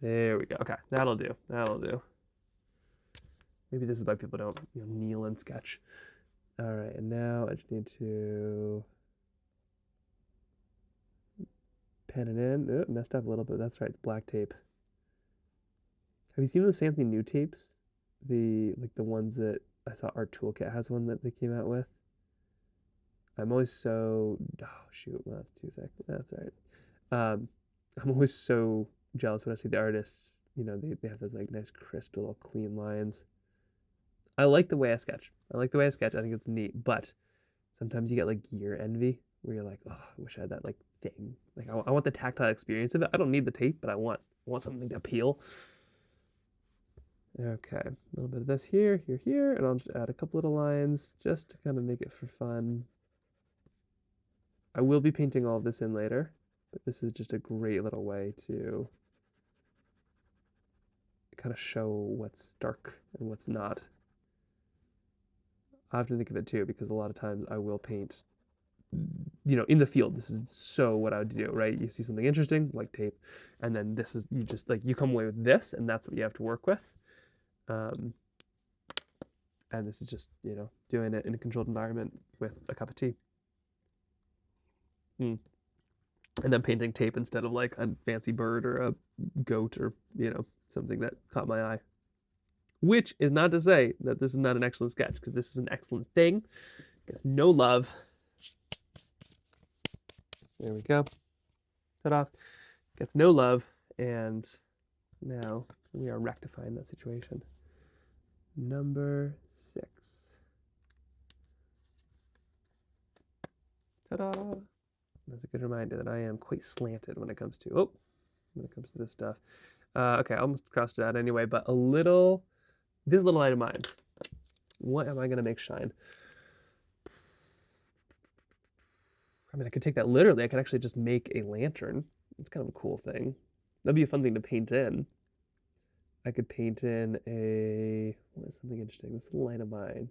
There we go. Okay, that'll do. That'll do. Maybe this is why people don't, you know, kneel and sketch. All right, and now I just need to pen it in. Oh, messed up a little bit. That's right, it's black tape. Have you seen those fancy new tapes? The ones that I saw Art Toolkit has one that they came out with. I'm always so, oh shoot, well, that's too thick. That's all right. I'm always so jealous when I see the artists, you know, they have those like nice crisp little clean lines. I like the way I sketch. I think it's neat, but sometimes you get like gear envy where you're like, oh, I wish I had that like thing. Like I want the tactile experience of it. I don't need the tape, but I want something to appeal. Okay, a little bit of this here, and I'll just add a couple little lines just to kind of make it for fun. I will be painting all of this in later, but this is just a great little way to kind of show what's dark and what's not. I have to think of it too, because a lot of times I will paint, you know, in the field. This is so what I would do, right? You see something interesting, like tape, and then this is, you just like, you come away with this, and that's what you have to work with. And this is just, you know, doing it in a controlled environment with a cup of tea. And then painting tape instead of like a fancy bird or a goat or, you know, something that caught my eye. Which is not to say that this is not an excellent sketch, because this is an excellent thing. Gets no love. There we go. Ta-da. Gets no love, and now we are rectifying that situation. Number 6. Ta-da. That's a good reminder that I am quite slanted when it comes to, this stuff. Okay, I almost crossed it out anyway, but this little light of mine, what am I going to make shine? I mean, I could take that literally. I could actually just make a lantern. It's kind of a cool thing. That'd be a fun thing to paint in. I could paint in something interesting? This little light of mine.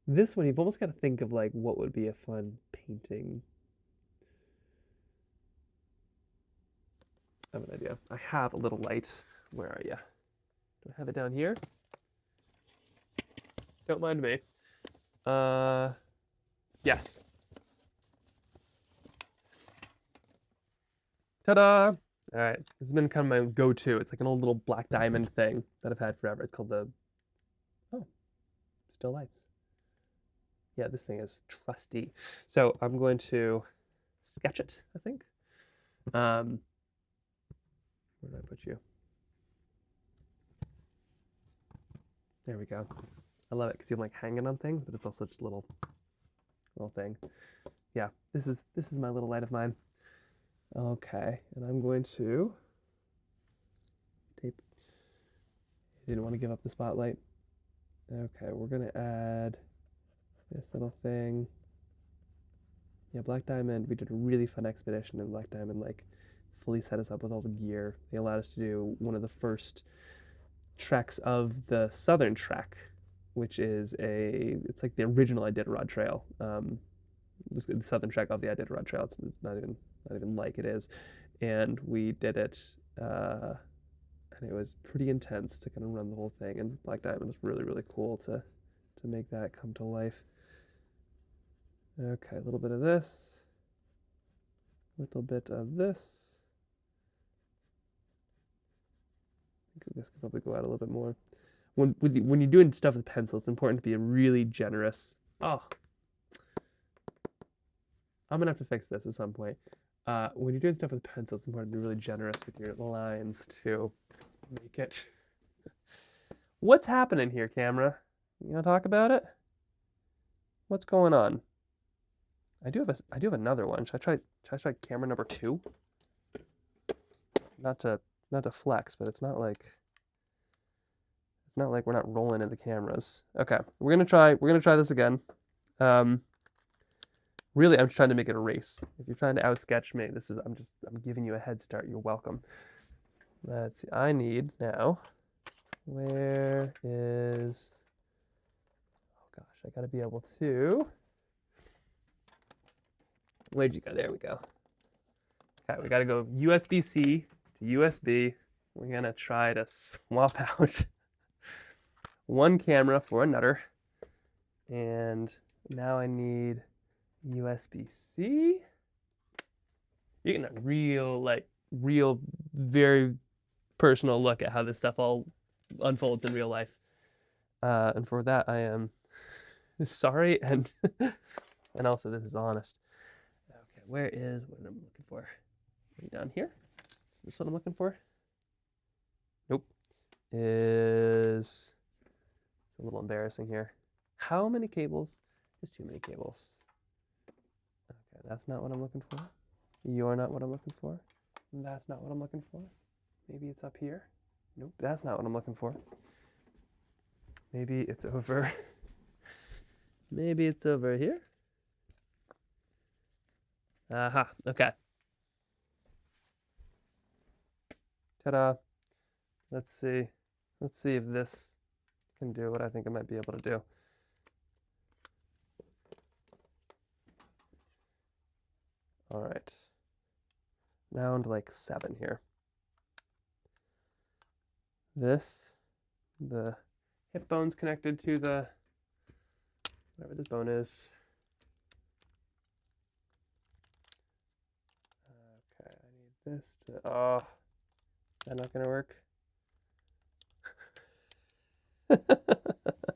This one, you've almost got to think of like, what would be a fun painting? I have an idea. I have a little light. Where are you? Do I have it down here? Don't mind me. Yes. Ta-da! All right, this has been kind of my go-to. It's like an old little black diamond thing that I've had forever. It's called still lights. Yeah, this thing is trusty. So I'm going to sketch it, I think. Where did I put you? There we go. I love it because you're like hanging on things, but it's also just a little thing. Yeah, this is my little light of mine. Okay, and I'm going to tape. I didn't want to give up the spotlight. Okay, we're gonna add this little thing. Yeah, Black Diamond, we did a really fun expedition, and Black Diamond like fully set us up with all the gear. They allowed us to do one of the first treks of the Southern Trek, which is it's like the original Iditarod Trail. Just the Southern Trek of the Iditarod Trail. It's not even like it is, and we did it, and it was pretty intense to kind of run the whole thing. And Black Diamond was really really cool to make that come to life. Okay, a little bit of this, little bit of this. I think this could probably go out a little bit more. When you're doing stuff with pencil, it's important to be really generous. Oh, I'm gonna have to fix this at some point. When you're doing stuff with pencil, it's important to be really generous with your lines to make it. What's happening here, camera? You wanna talk about it? What's going on? I do have another one. Should I try camera number 2? Not to flex, but it's not like we're not rolling in the cameras. Okay, we're gonna try this again. Really, I'm just trying to make it a race. If you're trying to outsketch me, I'm giving you a head start. You're welcome. Let's see. I need now. Where is? Oh gosh, I gotta be able to. Where'd you go? There we go. Okay, we gotta go USB-C to USB. We're gonna try to swap out one camera for another. And now I need USB-C. You're getting a real, very personal look at how this stuff all unfolds in real life. And for that, I am sorry, and and also this is honest. Okay, where is what I'm looking for? Maybe down here? Is this what I'm looking for? Nope. It's a little embarrassing here. How many cables? There's too many cables. Okay, that's not what I'm looking for. You're not what I'm looking for. That's not what I'm looking for. Maybe it's up here. Nope, that's not what I'm looking for. Maybe it's over. Maybe it's over here. Aha, okay. Ta-da. Let's see. Let's see if this can do what I think I might be able to do. All right. Round like 7 here. The hip bone's connected to the, whatever this bone is. Okay, I need this to, oh, is that not gonna work?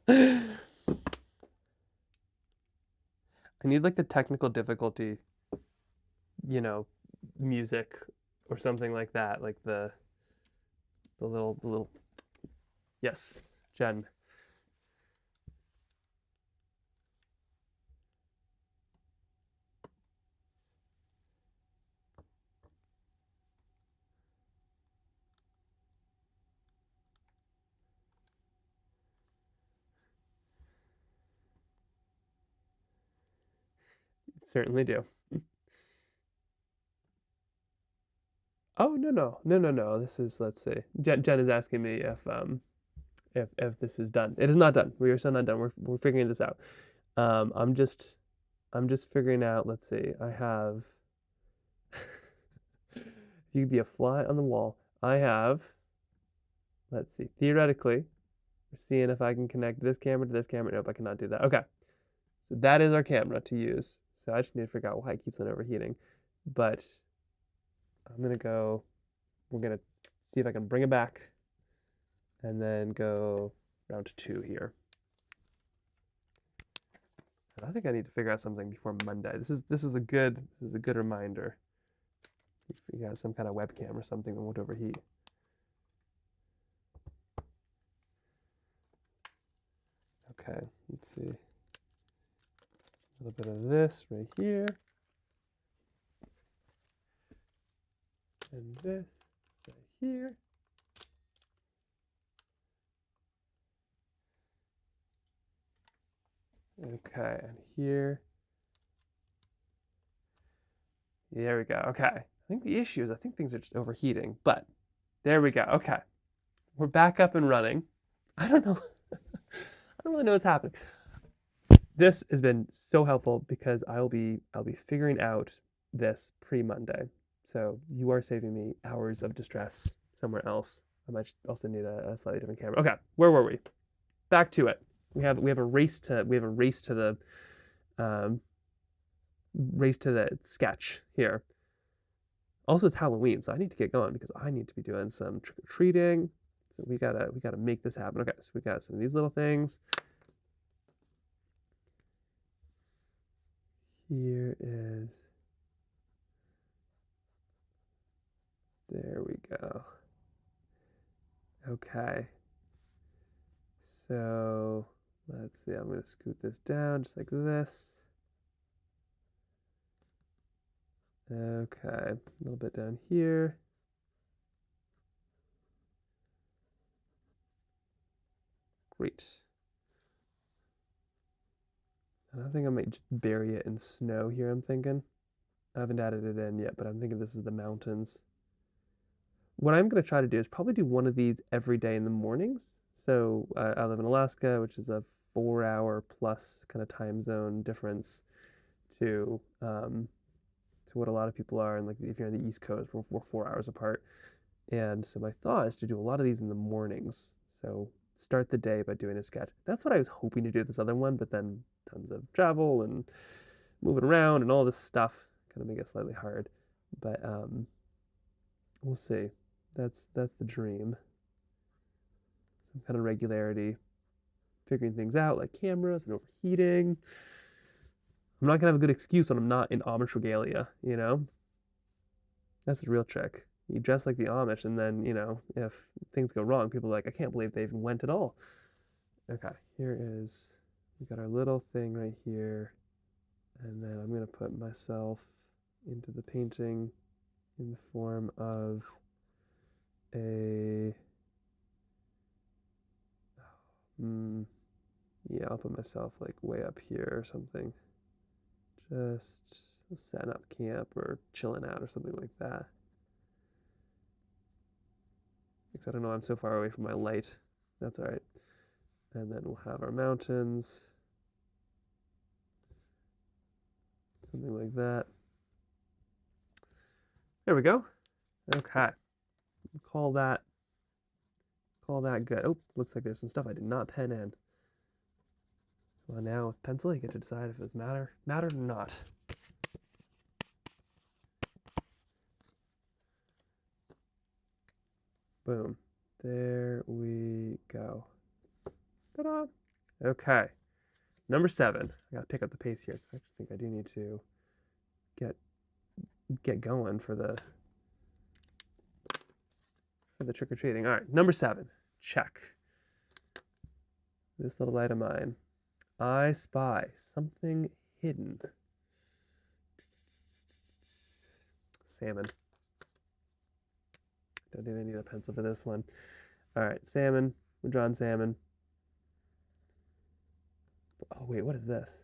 I need like the technical difficulty, music or something like that, like the little, yes, Jen. Certainly do. Oh, no. This is, let's see. Jen is asking me if this is done. It is not done. We are still not done. We're figuring this out. I'm just figuring out, let's see. I have you could be a fly on the wall. I have, let's see, theoretically, we're seeing if I can connect this camera to this camera. Nope, I cannot do that. Okay. So that is our camera to use. So I just need to figure out why it keeps on overheating. But we're gonna see if I can bring it back and then go round 2 here. And I think I need to figure out something before Monday. This is a good reminder. If you got some kind of webcam or something that won't overheat. Okay, let's see. A little bit of this right here. And this right here. Okay, and here. There we go. Okay. I think the issue is I think things are just overheating, but there we go. Okay. We're back up and running. I don't know. I don't really know what's happening. This has been so helpful because I'll be figuring out this pre-Monday. So you are saving me hours of distress somewhere else. I might also need a slightly different camera. Okay, where were we? Back to it. We have a race to the race to the sketch here. Also, it's Halloween, so I need to get going because I need to be doing some trick or treating. So we gotta make this happen. Okay, so we got some of these little things. Here is, there we go. Okay. So let's see, I'm gonna scoot this down just like this. Okay, a little bit down here. Great. And I think I might just bury it in snow here, I'm thinking. I haven't added it in yet, but I'm thinking this is the mountains. What I'm going to try to do is probably do one of these every day in the mornings. So I live in Alaska, which is a 4-hour plus kind of time zone difference to what a lot of people are. And like if you're on the East Coast, we're 4 hours apart. And so my thought is to do a lot of these in the mornings. So start the day by doing a sketch. That's what I was hoping to do this other one, but then tons of travel and moving around and all this stuff kind of make it slightly hard. But we'll see. That's the dream. Some kind of regularity, figuring things out like cameras and overheating. I'm not gonna have a good excuse when I'm not in Amish regalia, you know? That's the real trick. You dress like the Amish, and then, you know, if things go wrong, people are like, I can't believe they even went at all. Okay, here is, we got our little thing right here, and then I'm gonna put myself into the painting in the form of a, yeah, I'll put myself like way up here or something. Just setting up camp or chilling out or something like that. Because I don't know, I'm so far away from my light. That's all right. And then we'll have our mountains. Something like that. There we go. Okay. Call that good. Oh, looks like there's some stuff I did not pen in. Well, now with pencil, you get to decide if it's mattered or not. Boom. There we go. Ta-da! Okay. Number 7. I gotta pick up the pace here because I actually think I do need to get going for the trick-or-treating. All right, number 7. Check. This little light of mine. I spy something hidden. Salmon. Don't think I need a pencil for this one. All right, salmon. We're drawing salmon. Oh, wait, what is this?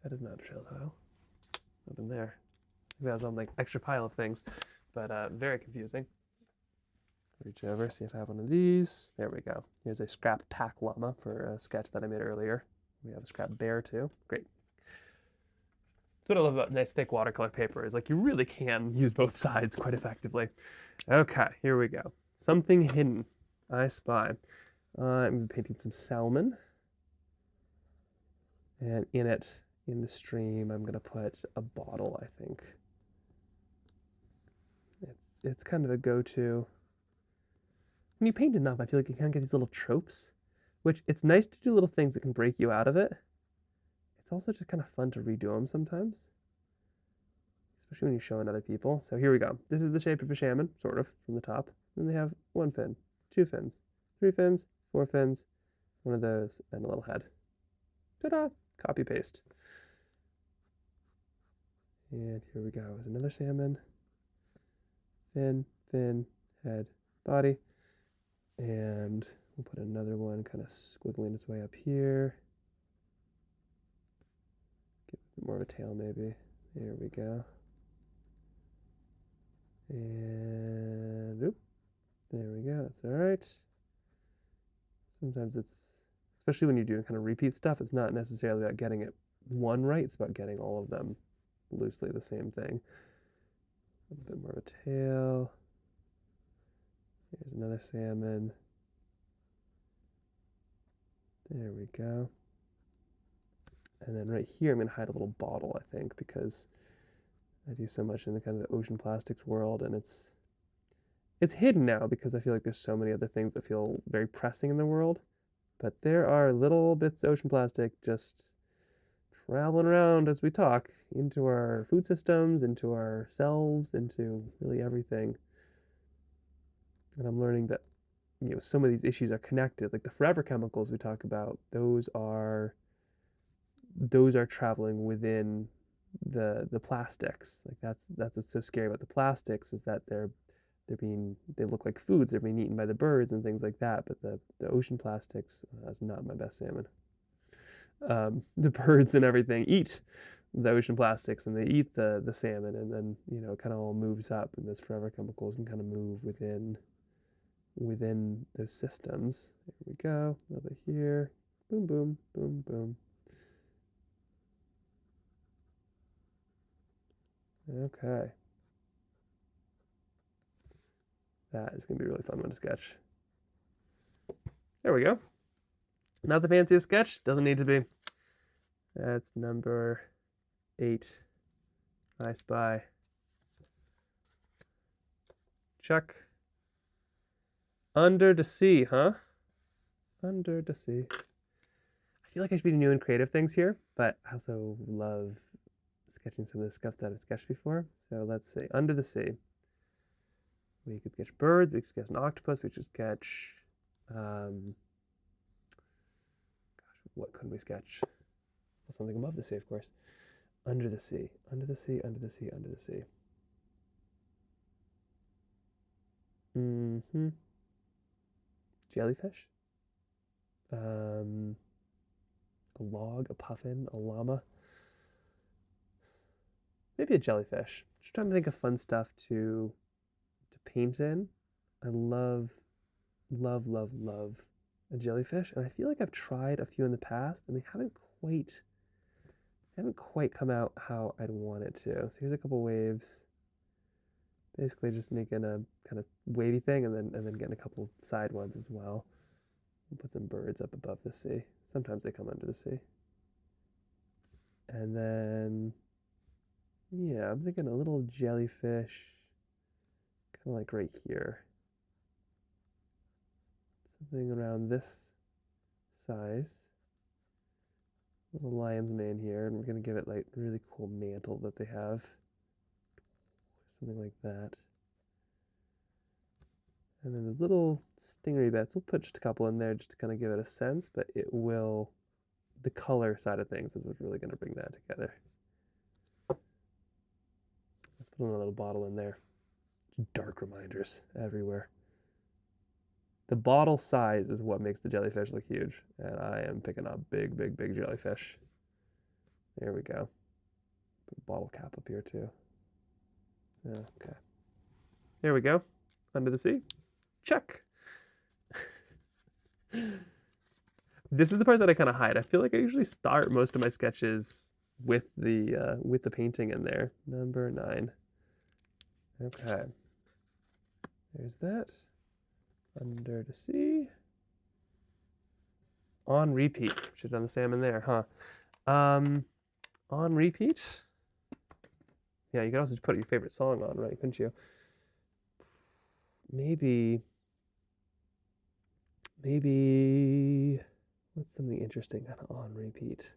That is not a trail tile. Nothing there. That was on like extra pile of things, but very confusing. Reach over, see if I have one of these. There we go. Here's a scrap pack llama for a sketch that I made earlier. We have a scrap bear too. Great. That's what I love about nice thick watercolor paper is like you really can use both sides quite effectively. Okay, here we go. Something hidden. I spy. I'm painting some salmon. And in it, in the stream, I'm gonna put a bottle, I think. It's kind of a go-to. When you paint enough, I feel like you kind of get these little tropes, which it's nice to do little things that can break you out of it. It's also just kind of fun to redo them sometimes, especially when you're showing other people. So here we go. This is the shape of a salmon, sort of, from the top. And they have 1 fin, 2 fins, 3 fins, 4 fins, one of those, and a little head. Ta-da! Copy paste. And here we go. There's another salmon. Fin, head, body. And we'll put another one kind of squiggling its way up here. More of a tail maybe. There we go. And oop, there we go. That's all right. Sometimes it's, especially when you're doing kind of repeat stuff, it's not necessarily about getting it one right. It's about getting all of them loosely the same thing. A little bit more of a tail. Here's another salmon. There we go. And then right here, I'm going to hide a little bottle, I think, because I do so much in the kind of the ocean plastics world, and it's hidden now because I feel like there's so many other things that feel very pressing in the world. But there are little bits of ocean plastic just traveling around as we talk into our food systems, into ourselves, into really everything. And I'm learning that, you know, some of these issues are connected. Like the forever chemicals we talk about, those are traveling within the plastics. Like that's what's so scary about the plastics, is that they look like foods, they're being eaten by the birds and things like that. But the ocean plastics, that's not my best salmon. The birds and everything eat the ocean plastics, and they eat the salmon, and then, you know, it kind of all moves up, and those forever chemicals can kind of move within those systems. There we go. A little bit here. Boom, boom, boom, boom. Okay. That is going to be a really fun one to sketch. There we go. Not the fanciest sketch. Doesn't need to be. That's number 8. I Spy. Check. Under the sea, huh? Under the sea. I feel like I should be doing creative things here, but I also love sketching some of the stuff that I've sketched before. So let's see. Under the sea. We could sketch birds. We could sketch an octopus. We could sketch... gosh, what couldn't we sketch? Well, something above the sea, of course. Under the sea. Under the sea, under the sea, under the sea. Mm-hmm. Jellyfish. A log, a puffin, a llama. Maybe a jellyfish. Just trying to think of fun stuff to paint in. I love a jellyfish, and I feel like I've tried a few in the past, and they haven't quite come out how I'd want it to. So here's a couple waves. Basically just making a kind of wavy thing, and then getting a couple side ones as well. We'll put some birds up above the sea. Sometimes they come under the sea. And then, yeah, I'm thinking a little jellyfish, kind of like right here. Something around this size. Little lion's mane here, and we're going to give it like really cool mantle that they have. Something like that. And then those little stingery bits, we'll put just a couple in there just to kind of give it a sense, but it will, the color side of things is what's really going to bring that together. Let's put a little bottle in there. Dark reminders everywhere. The bottle size is what makes the jellyfish look huge, and I am picking up big, big, big jellyfish. There we go. Put a bottle cap up here too. Okay. There we go. Under the sea. Check. This is the part that I kind of hide. I feel like I usually start most of my sketches with the painting in there. Number 9. Okay. There's that. Under the sea. On repeat. Should have done the salmon there, huh? On repeat. Yeah, you could also just put your favorite song on, right? Couldn't you? Maybe, what's something interesting kind of on repeat?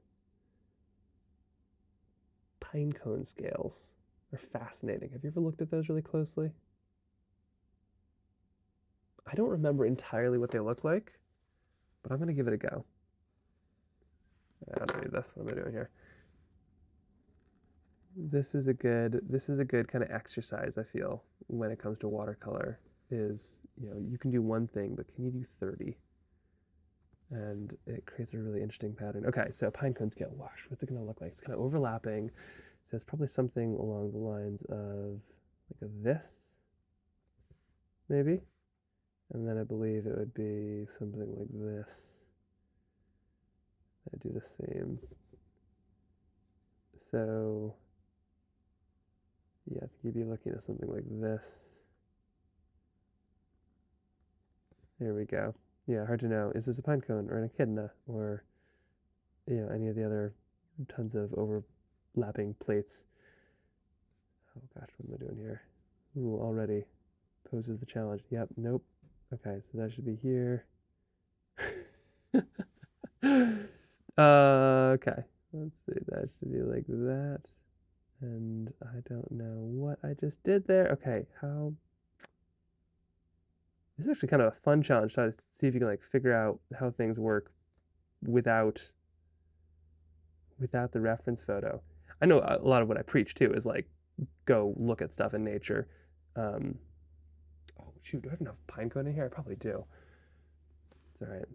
Pine cone scales are fascinating. Have you ever looked at those really closely? I don't remember entirely what they look like, but I'm going to give it a go. I don't need this. What am I doing here? This is a good kind of exercise, I feel, when it comes to watercolor, is, you know, you can do one thing, but can you do 30? and it creates a really interesting pattern. Okay, so a pine cone scale wash. What's it going to look like? It's kind of overlapping. So it's probably something along the lines of like this, maybe. And then I believe it would be something like this. I do the same. So yeah, I think you'd be looking at something like this. There we go. Yeah, hard to know. Is this a pine cone or an echidna or any of the other tons of overlapping plates? Oh gosh, what am I doing here? Ooh, already poses the challenge. Yep, nope. Okay, so that should be here. Okay, let's see. That should be like that. And I don't know what I just did there. Okay, how? This is actually kind of a fun challenge. Try to see if you can like figure out how things work without the reference photo. I know a lot of what I preach too is like go look at stuff in nature. Oh shoot, do I have enough pine cone in here? I probably do. It's all right.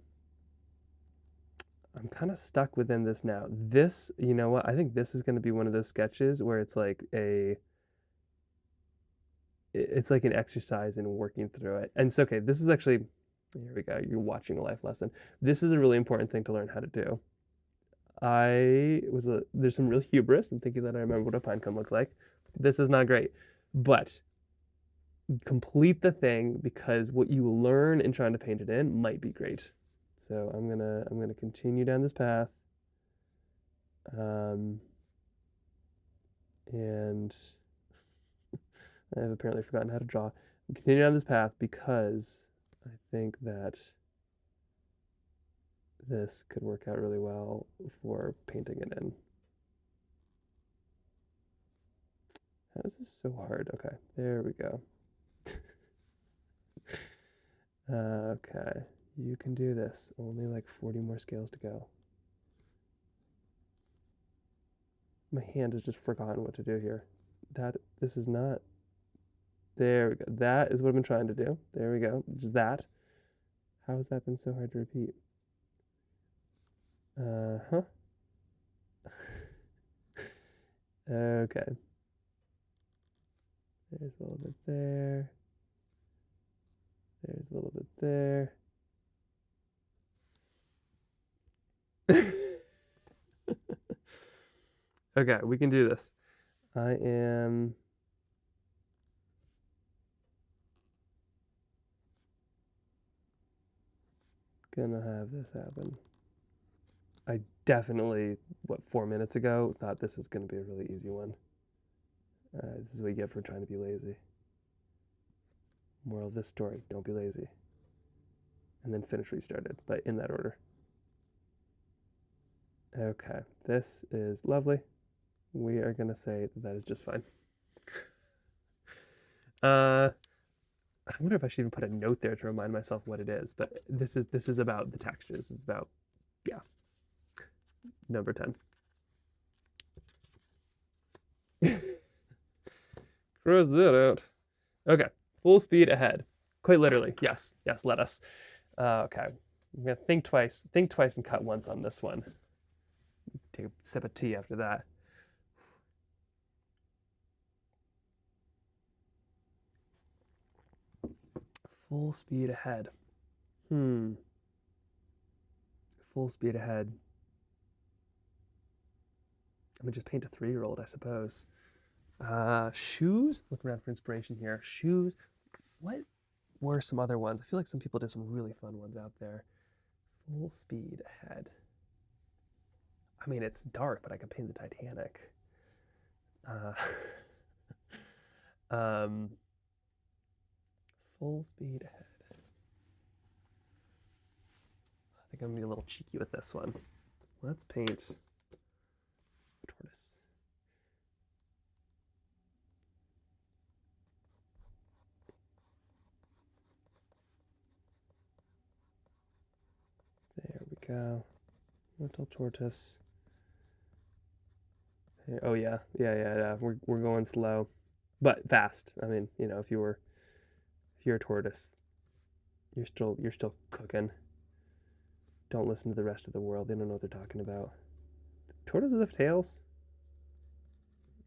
I'm kind of stuck within this now. This, you know what? I think this is going to be one of those sketches where it's like it's like an exercise in working through it. And it's okay. This is actually, here we go. You're watching a life lesson. This is a really important thing to learn how to do. There's some real hubris in thinking that I remember what a pine cone looks like. This is not great, but complete the thing because what you learn in trying to paint it in might be great. So I'm gonna continue down this path, and I have apparently forgotten how to draw. Continue down this path because I think that this could work out really well for painting it in. How is this so hard? Okay, there we go. Okay, you can do this. Only like 40 more scales to go. My hand has just forgotten what to do here. This is not. There we go. That is what I've been trying to do. There we go. Just that. How has that been so hard to repeat? Uh-huh. Okay. There's a little bit there. There's a little bit there. Okay, we can do this. I am gonna have this happen. I definitely, 4 minutes ago, thought this is gonna be a really easy one. This is what you get for trying to be lazy. Moral of this story, don't be lazy. And then finish what you started, but in that order. Okay, this is lovely. We are gonna say that is just fine. I wonder if I should even put a note there to remind myself what it is, but this is about the textures. It's about, yeah, number 10. Cross that out. Okay, full speed ahead. Quite literally, yes, let us. Okay, I'm gonna think twice and cut once on this one. Take a sip of tea after that. Full speed ahead. Full speed ahead. I'm gonna just paint a 3-year-old, I suppose. Shoes. Look around for inspiration here. Shoes. What were some other ones? I feel like some people did some really fun ones out there. Full speed ahead. I mean, it's dark, but I can paint the Titanic. Full speed ahead. I think I'm gonna be a little cheeky with this one. Let's paint a tortoise. There we go. Little tortoise. Here. Oh yeah. We're going slow, but fast. I mean, if you're a tortoise, you're still cooking. don't listen to the rest of the world. They don't know what they're talking about. Tortoises have tails?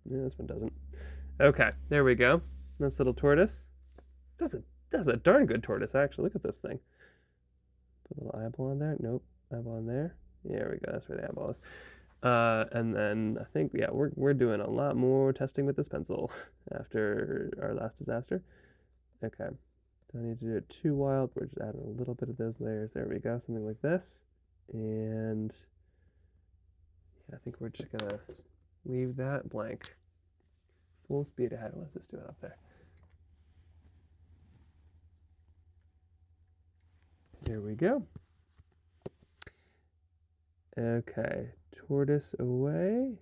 Yeah, this one doesn't. Okay, there we go. Nice little tortoise. That's a darn good tortoise, actually. Look at this thing. Put a little eyeball on there. Nope. Eyeball on there. There we go. That's where the eyeball is. And then I think, yeah, we're doing a lot more testing with this pencil after our last disaster. Okay. Don't need to do it too wild. We're just adding a little bit of those layers. There we go. Something like this. And yeah, I think we're just going to leave that blank. Full speed ahead. What is this doing up there? There we go. Okay, tortoise away.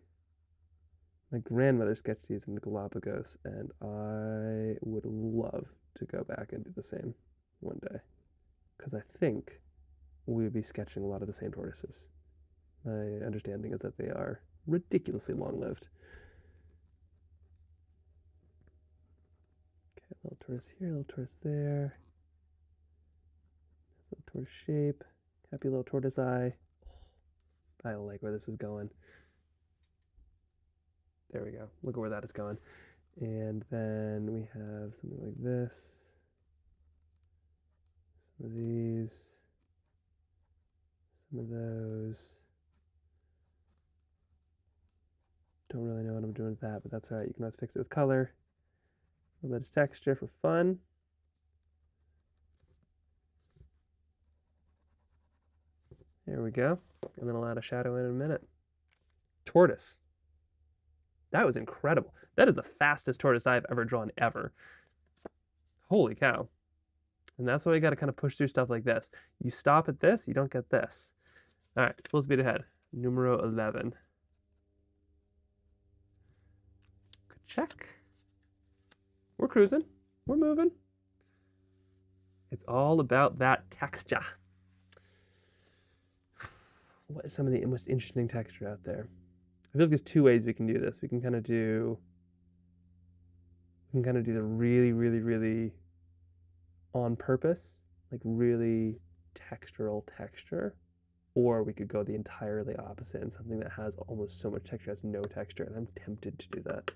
My grandmother sketched these in the Galapagos, and I would love to go back and do the same one day, because I think we would be sketching a lot of the same tortoises. My understanding is that they are ridiculously long-lived. Okay, a little tortoise here, a little tortoise there. Nice little tortoise shape. Happy little tortoise eye. I like where this is going. There we go. Look at where that is going. And then we have something like this. Some of these. Some of those. Don't really know what I'm doing with that, but that's all right. You can always fix it with color. A little bit of texture for fun. There we go. And then I'll add a shadow in a minute. Tortoise. That was incredible. That is the fastest tortoise I've ever drawn ever. Holy cow. And that's why you got to kind of push through stuff like this. You stop at this, you don't get this. All right, full speed ahead. Numero 11. Good check. We're cruising. We're moving. It's all about that texture. What is some of the most interesting texture out there? I feel like there's two ways we can do this. We can kind of do the really, really, really on purpose, like really textural texture, or we could go the entirely opposite and something that has almost so much texture has no texture, and I'm tempted to do that.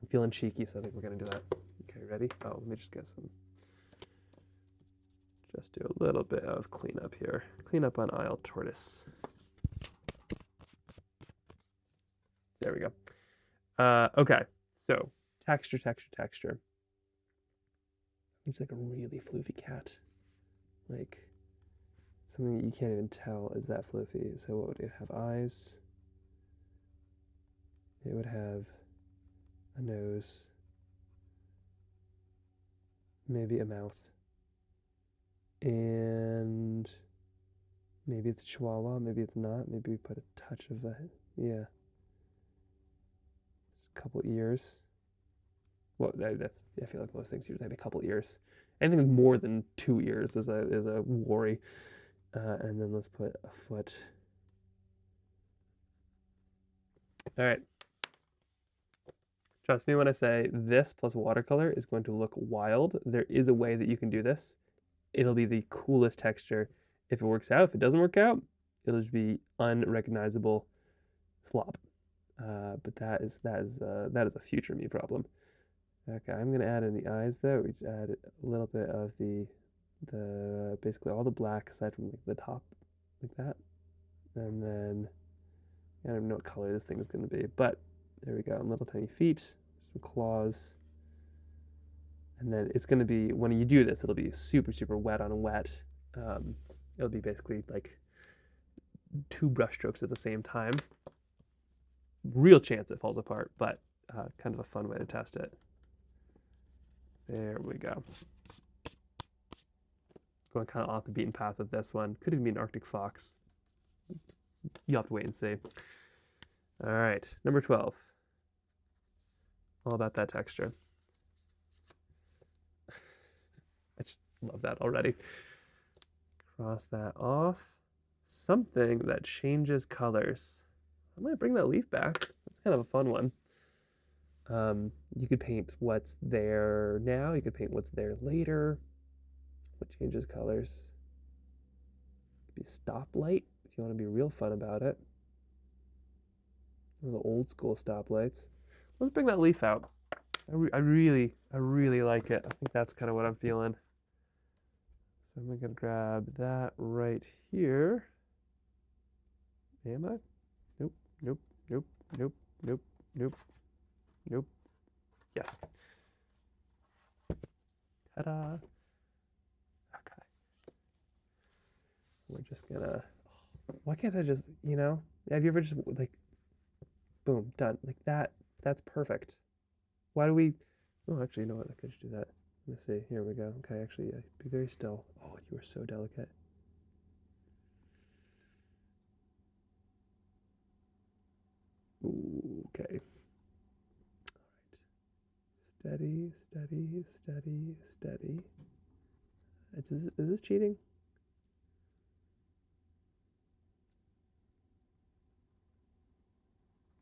I'm feeling cheeky, so I think we're gonna do that. Okay, ready? Oh, let me just get some. Just do a little bit of cleanup here. Cleanup on aisle tortoise. There we go. Okay, so texture. Looks like a really floofy cat. Like something that you can't even tell is that floofy. So what would it have? Eyes. It would have a nose. Maybe a mouth. And maybe it's a chihuahua, maybe it's not. Maybe we put a touch of a, yeah. A couple ears. Well, that's, I feel like most things usually have a couple ears. Anything more than 2 ears is a worry. And then let's put a foot. All right. Trust me when I say this plus watercolor is going to look wild. There is a way that you can do this. It'll be the coolest texture if it works out. If it doesn't work out, it'll just be unrecognizable slop. But that is a future me problem. Okay, I'm gonna add in the eyes though. We just add a little bit of the basically all the black aside from like the top, like that. And then I don't even know what color this thing is gonna be, but there we go. And little tiny feet, some claws. And then it's going to be, when you do this, it'll be super, super wet on wet. It'll be basically like 2 brush strokes at the same time. Real chance it falls apart, but kind of a fun way to test it. There we go. Going kind of off the beaten path with this one. Could even be an Arctic fox. You'll have to wait and see. All right, number 12. All about that texture. I just love that already. Cross that off. Something that changes colors. I might bring that leaf back. That's kind of a fun one. You could paint what's there now. You could paint what's there later. What changes colors? be a stoplight if you want to be real fun about it. One of the old school stoplights. Let's bring that leaf out. I really like it. I think that's kind of what I'm feeling. So I'm gonna grab that right here. Am I? Nope, nope, nope, nope, nope, nope, nope. Yes. Ta-da. Okay. We're just gonna, why can't I just, you know, have you ever just like, boom, done. Like that's perfect. Why do we, oh, actually, you know what, I could just do that. Let me see, here we go. Okay, actually, yeah, be very still. Oh, you are so delicate. Ooh, okay. All right. Steady, steady, steady, steady. Is this cheating?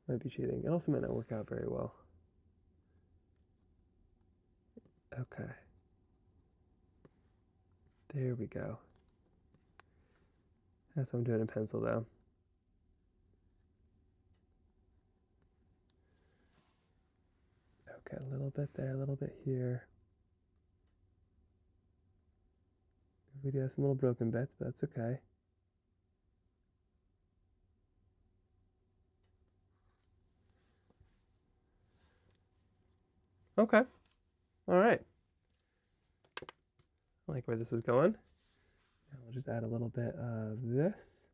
Might be cheating. It also might not work out very well. Okay. There we go. That's what I'm doing in pencil though. Okay, a little bit there, a little bit here. We do have some little broken bits, but that's okay. Okay. All right. I like where this is going. Now we'll just add a little bit of this.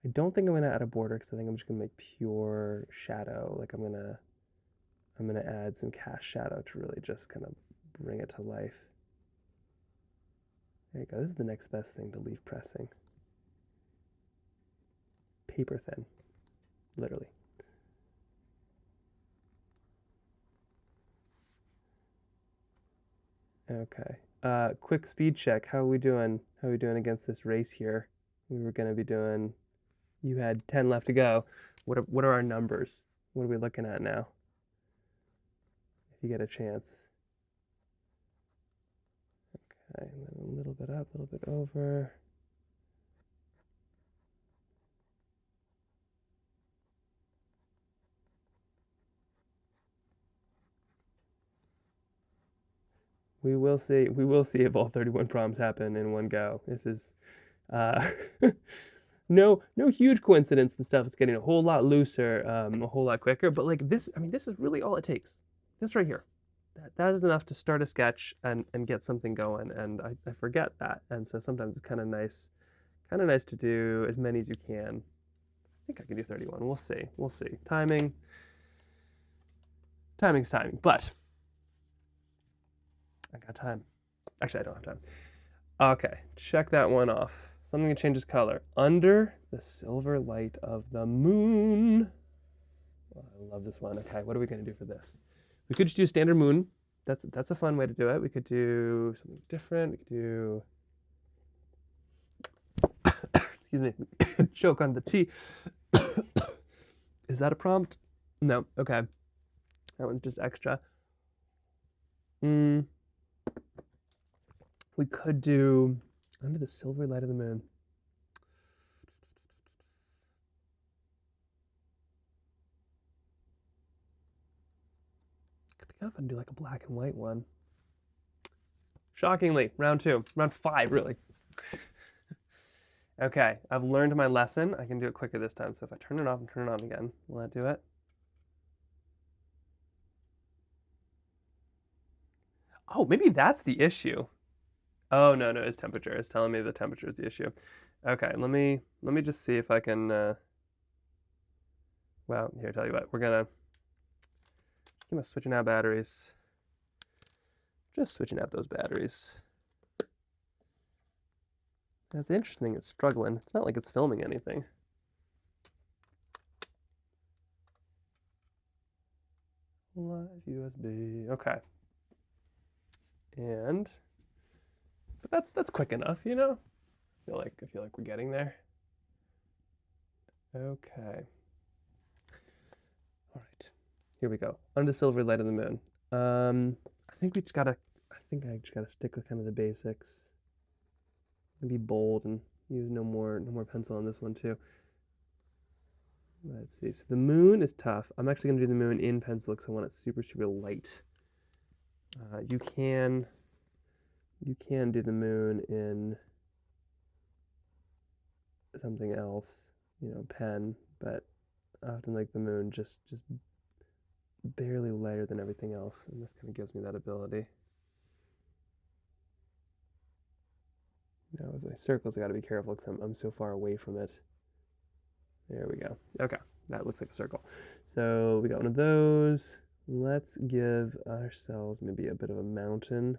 I don't think I'm gonna add a border because I think I'm just gonna make pure shadow. Like I'm gonna add some cast shadow to really just kind of bring it to life. There you go. This is the next best thing to leaf pressing. Paper thin, literally. Okay. Quick speed check. How are we doing? How are we doing against this race here? We were gonna be doing. You had 10 left to go. What are our numbers? What are we looking at now? If you get a chance. Okay, and then a little bit up, a little bit over. We will see. We will see if all 31 problems happen in one go. This is no huge coincidence. The stuff is getting a whole lot looser, a whole lot quicker. But like this, I mean, this is really all it takes. This right here. That is enough to start a sketch and get something going. And I forget that. And so sometimes it's kind of nice to do as many as you can. I think I can do 31. We'll see. We'll see. Timing's timing. But I got time. Actually, I don't have time. Okay, check that one off. Something changes color. Under the silver light of the moon. Oh, I love this one. Okay, what are we going to do for this? We could just do standard moon. That's a fun way to do it. We could do something different. We could do... Excuse me. Choke on the T. Is that a prompt? No. Okay. That one's just extra. We could do under the silver light of the moon. Could be kind of fun to do like a black and white one. Shockingly, round 2, round 5, really. Okay, I've learned my lesson. I can do it quicker this time. So if I turn it off and turn it on again, will that do it? Oh, maybe that's the issue. Oh, no, it's temperature. It's telling me the temperature is the issue. Okay, let me just see if I can, well, here, tell you what, we're gonna switching out batteries. Just switching out those batteries. That's interesting, it's struggling. It's not like it's filming anything. Live USB, okay. And, but that's quick enough, you know? I feel like we're getting there. Okay. All right, here we go. Under the silver light of the moon. I think I just gotta stick with kind of the basics. Be bold and use no more pencil on this one too. Let's see. So the moon is tough. I'm actually gonna do the moon in pencil because I want it super, super light. You can do the moon in something else, pen, but I often like the moon just barely lighter than everything else, and this kind of gives me that ability. With my circles, I got to be careful because I'm so far away from it. There we go. Okay, that looks like a circle. So we got one of those. Let's give ourselves maybe a bit of a mountain.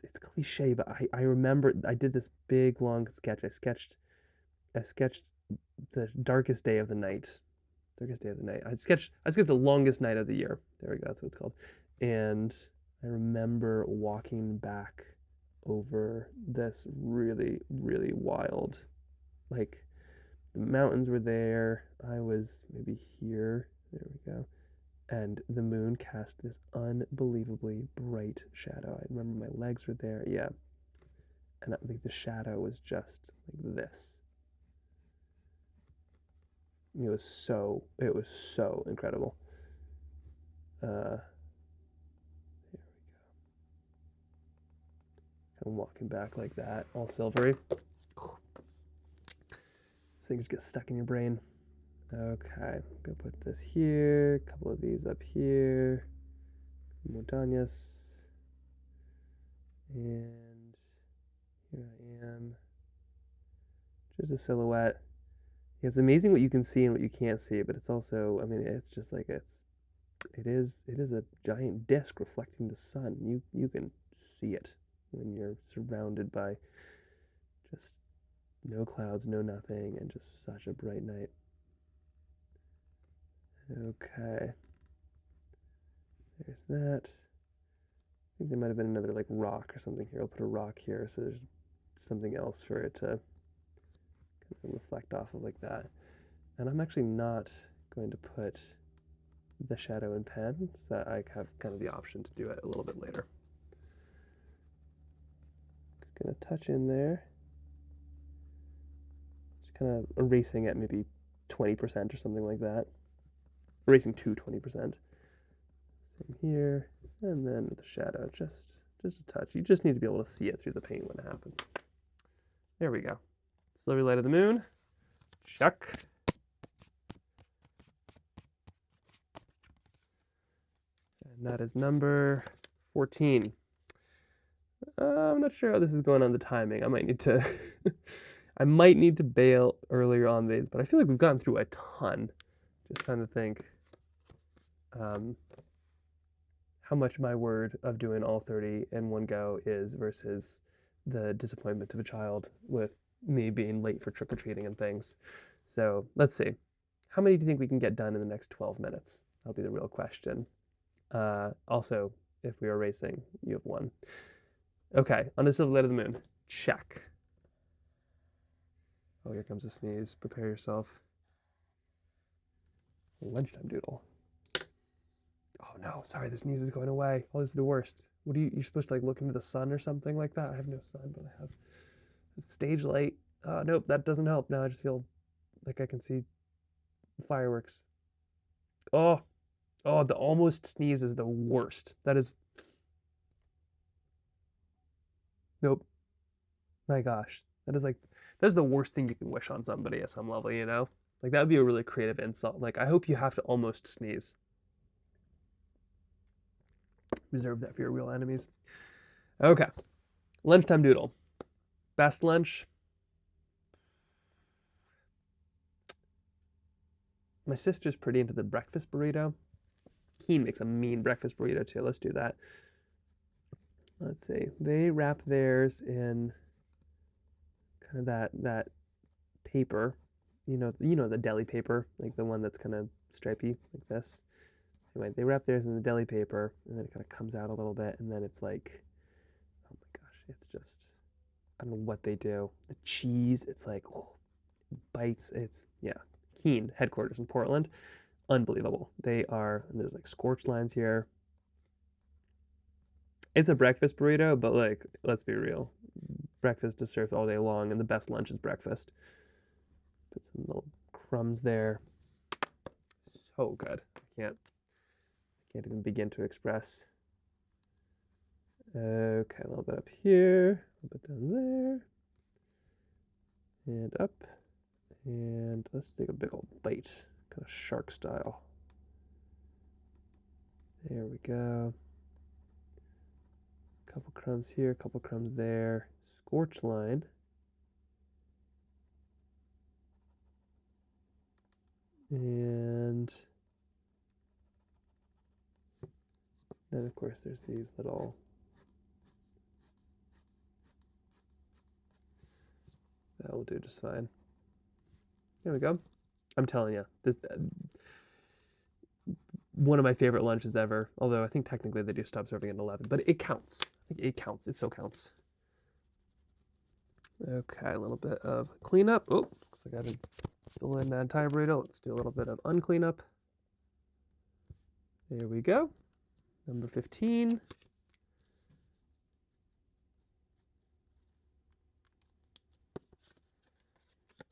It's cliche, but I remember I did this big long sketch. I sketched the darkest day of the night. Darkest day of the night. I sketched the longest night of the year. There we go. That's what it's called. And I remember walking back over this really, really wild, like the mountains were there. I was maybe here. There we go. And the moon cast this unbelievably bright shadow. I remember my legs were there. Yeah. And I think the shadow was just like this. It was so incredible. Here we go. Kind of walking back like that, all silvery. These things get stuck in your brain. Okay, I'm gonna put this here, a couple of these up here, montañas, and here I am. Just a silhouette. Yeah, it's amazing what you can see and what you can't see, but it's also, I mean, it's just like it is a giant disc reflecting the sun. You can see it when you're surrounded by just no clouds, no nothing, and just such a bright night. Okay. There's that. I think there might have been another like rock or something here. I'll put a rock here so there's something else for it to kind of reflect off of like that. And I'm actually not going to put the shadow in pen, so I have kind of the option to do it a little bit later. Just gonna touch in there. Just kind of erasing at maybe 20% or something like that. Erasing to 20%. Same here, and then with the shadow, just a touch. You just need to be able to see it through the paint when it happens. There we go. Slowly light of the moon. Check. And that is number 14. I'm not sure how this is going on the timing. I might need to I might need to bail earlier on these, but I feel like we've gone through a ton. Just trying to think how much my word of doing all 30 in one go is versus the disappointment of a child with me being late for trick-or-treating and things. So let's see. How many do you think we can get done in the next 12 minutes? That'll be the real question. Also, if we are racing, you have one. Okay, on the silver light of the moon. Check. Oh, here comes a sneeze. Prepare yourself. Lunchtime doodle. Oh no, sorry, the sneeze is going away. Oh, this is the worst. What are you're supposed to like look into the sun or something like that? I have no sun, but I have a stage light. Nope, that doesn't help. Now I just feel like I can see the fireworks. Oh, the almost sneeze is the worst. That is, nope. My gosh, that's the worst thing you can wish on somebody at some level, Like that would be a really creative insult. Like I hope you have to almost sneeze. Reserve that for your real enemies. Okay. Lunchtime doodle. Best lunch. My sister's pretty into the breakfast burrito. Keen makes a mean breakfast burrito too. Let's do that. Let's see. They wrap theirs in kind of that paper. You know the deli paper, like the one that's kind of stripy like this. Anyway, they wrap theirs in the deli paper, and then it kind of comes out a little bit, and then it's like, oh my gosh, it's just, I don't know what they do. The cheese, it's like, bites. It's, yeah. Keen, headquarters in Portland. Unbelievable. They are, and there's like scorched lines here. It's a breakfast burrito, but like, let's be real. breakfast is served all day long, and the best lunch is breakfast. Put some little crumbs there. So good. I can't even begin to express. Okay, a little bit up here, a little bit down there, and up. And let's take a big old bite, kind of shark style. There we go. Couple crumbs here, couple crumbs there. Scorch line. And then, of course, there's these little that will do just fine. There we go. I'm telling you, this one of my favorite lunches ever. Although I think technically they do stop serving at 11, but it counts. I think it counts. It so counts. Okay, a little bit of cleanup. Oh, looks like I didn't fill in that entire burrito. Let's do a little bit of uncleanup. There we go. Number 15.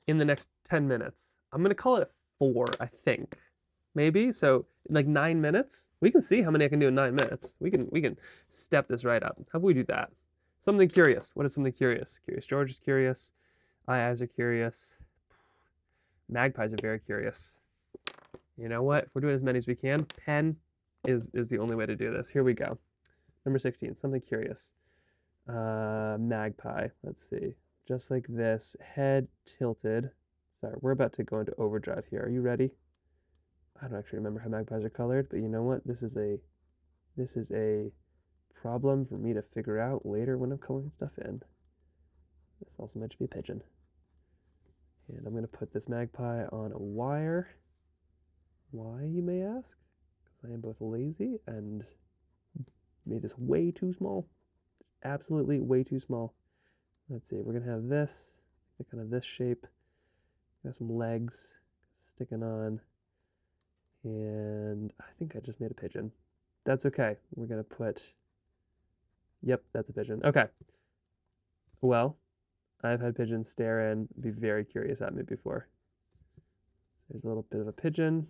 In the next 10 minutes. I'm going to call it 4, I think. Maybe. So like 9 minutes. We can see how many I can do in 9 minutes. We can step this right up. How about we do that? Something curious. What is something curious? Curious George is curious. Eyes are curious. Magpies are very curious. You know what? If we're doing as many as we can, pen is the only way to do this. Here we go. Number 16, something curious. Magpie. Let's see. Just like this, head tilted. Sorry, we're about to go into overdrive here. Are you ready? I don't actually remember how magpies are colored, but you know what? This is a problem for me to figure out later when I'm coloring stuff in. This also meant to be a pigeon. And I'm going to put this magpie on a wire. Why, you may ask? Because I am both lazy and made this way too small. Absolutely way too small. Let's see, we're going to have this, kind of this shape. Got some legs sticking on. And I think I just made a pigeon. That's okay. We're going to put, yep, that's a pigeon. Okay. Well, I've had pigeons stare in, be very curious at me before. So there's a little bit of a pigeon.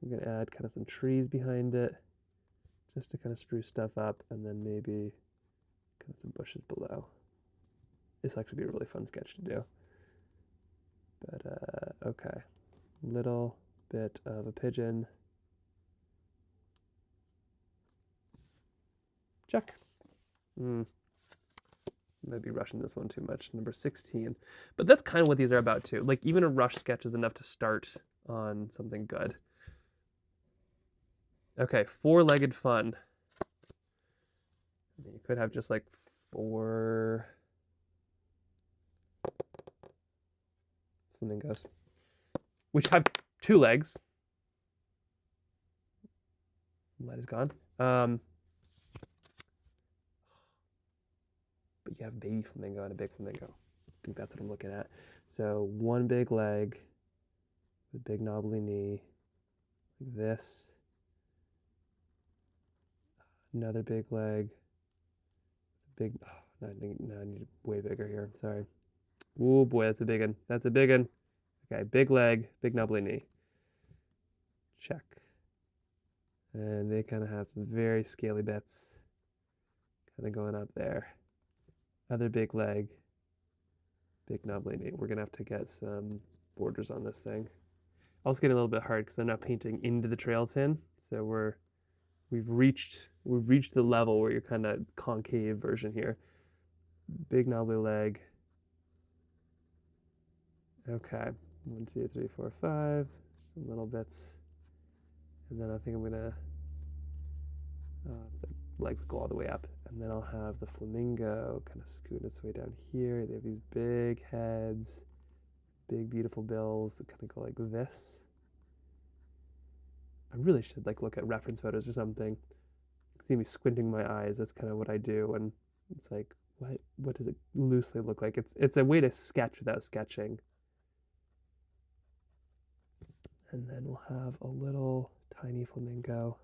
We're going to add kind of some trees behind it just to kind of spruce stuff up, and then maybe kind of some bushes below. This will actually be a really fun sketch to do. But, okay. Little bit of a pigeon. Check. Maybe rushing this one too much. Number 16. But that's kind of what these are about too. Like even a rush sketch is enough to start on something good. Okay, 4-legged fun. You could have just like 4 flamingos, which have 2 legs. Light is gone. But you have a baby flamingo and a big flamingo. I think that's what I'm looking at. So 1 big leg with a big knobbly knee, like this. Another big leg. Big. Oh, no, I need way bigger here. Sorry. Oh boy, that's a big one. That's a big one. Okay, big leg, big knobbly knee. Check. And they kind of have some very scaly bits kind of going up there. Other big leg, big knobbly knee. We're gonna have to get some borders on this thing. Also getting a little bit hard because I'm not painting into the trail tin, so we've reached the level where you're kind of concave version here. Big knobbly leg. Okay, 1, 2, 3, 4, 5. Some little bits, and then I think I'm gonna the legs go all the way up, and then I'll have the flamingo kind of scoot its way down here. They have these big heads, big beautiful bills that kind of go like this. I really should like look at reference photos or something. You can see me squinting my eyes. That's kind of what I do, and it's like, what does it loosely look like? It's a way to sketch without sketching. And then we'll have a little tiny flamingo.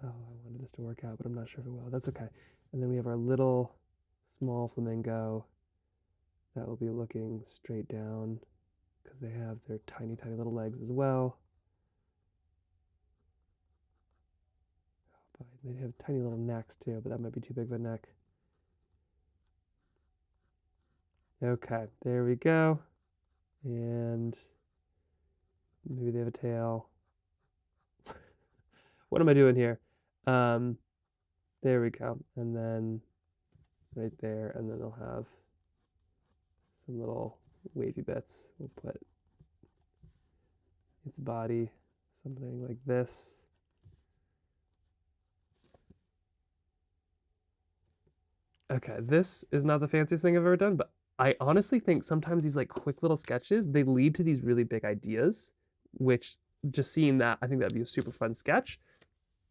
Oh, I wanted this to work out, but I'm not sure if it will. That's okay. And then we have our little small flamingo that will be looking straight down because they have their tiny, tiny little legs as well. But they have tiny little necks too, but that might be too big of a neck. Okay, there we go. And maybe they have a tail. What am I doing here? There we go. And then right there, and then they'll have some little wavy bits. We'll put its body, something like this. Okay, this is not the fanciest thing I've ever done, but I honestly think sometimes these like quick little sketches, they lead to these really big ideas, which just seeing that, I think that'd be a super fun sketch.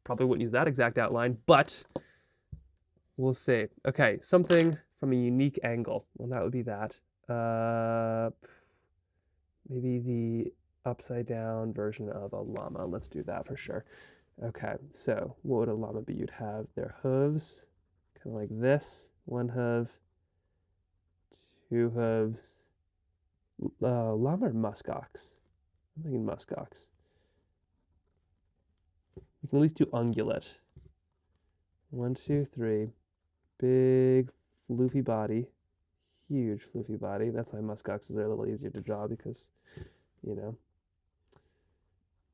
Probably wouldn't use that exact outline, but we'll see. Okay, something from a unique angle. Well, that would be that. Maybe the upside down version of a llama. Let's do that for sure. Okay, so what would a llama be? You'd have their hooves, kind of like this. One hoof, two hooves. Llama or muskox? I'm thinking muskox. We can at least do ungulate. 1, 2, 3. Big floofy body. Huge floofy body. That's why muskoxes are a little easier to draw because, you know,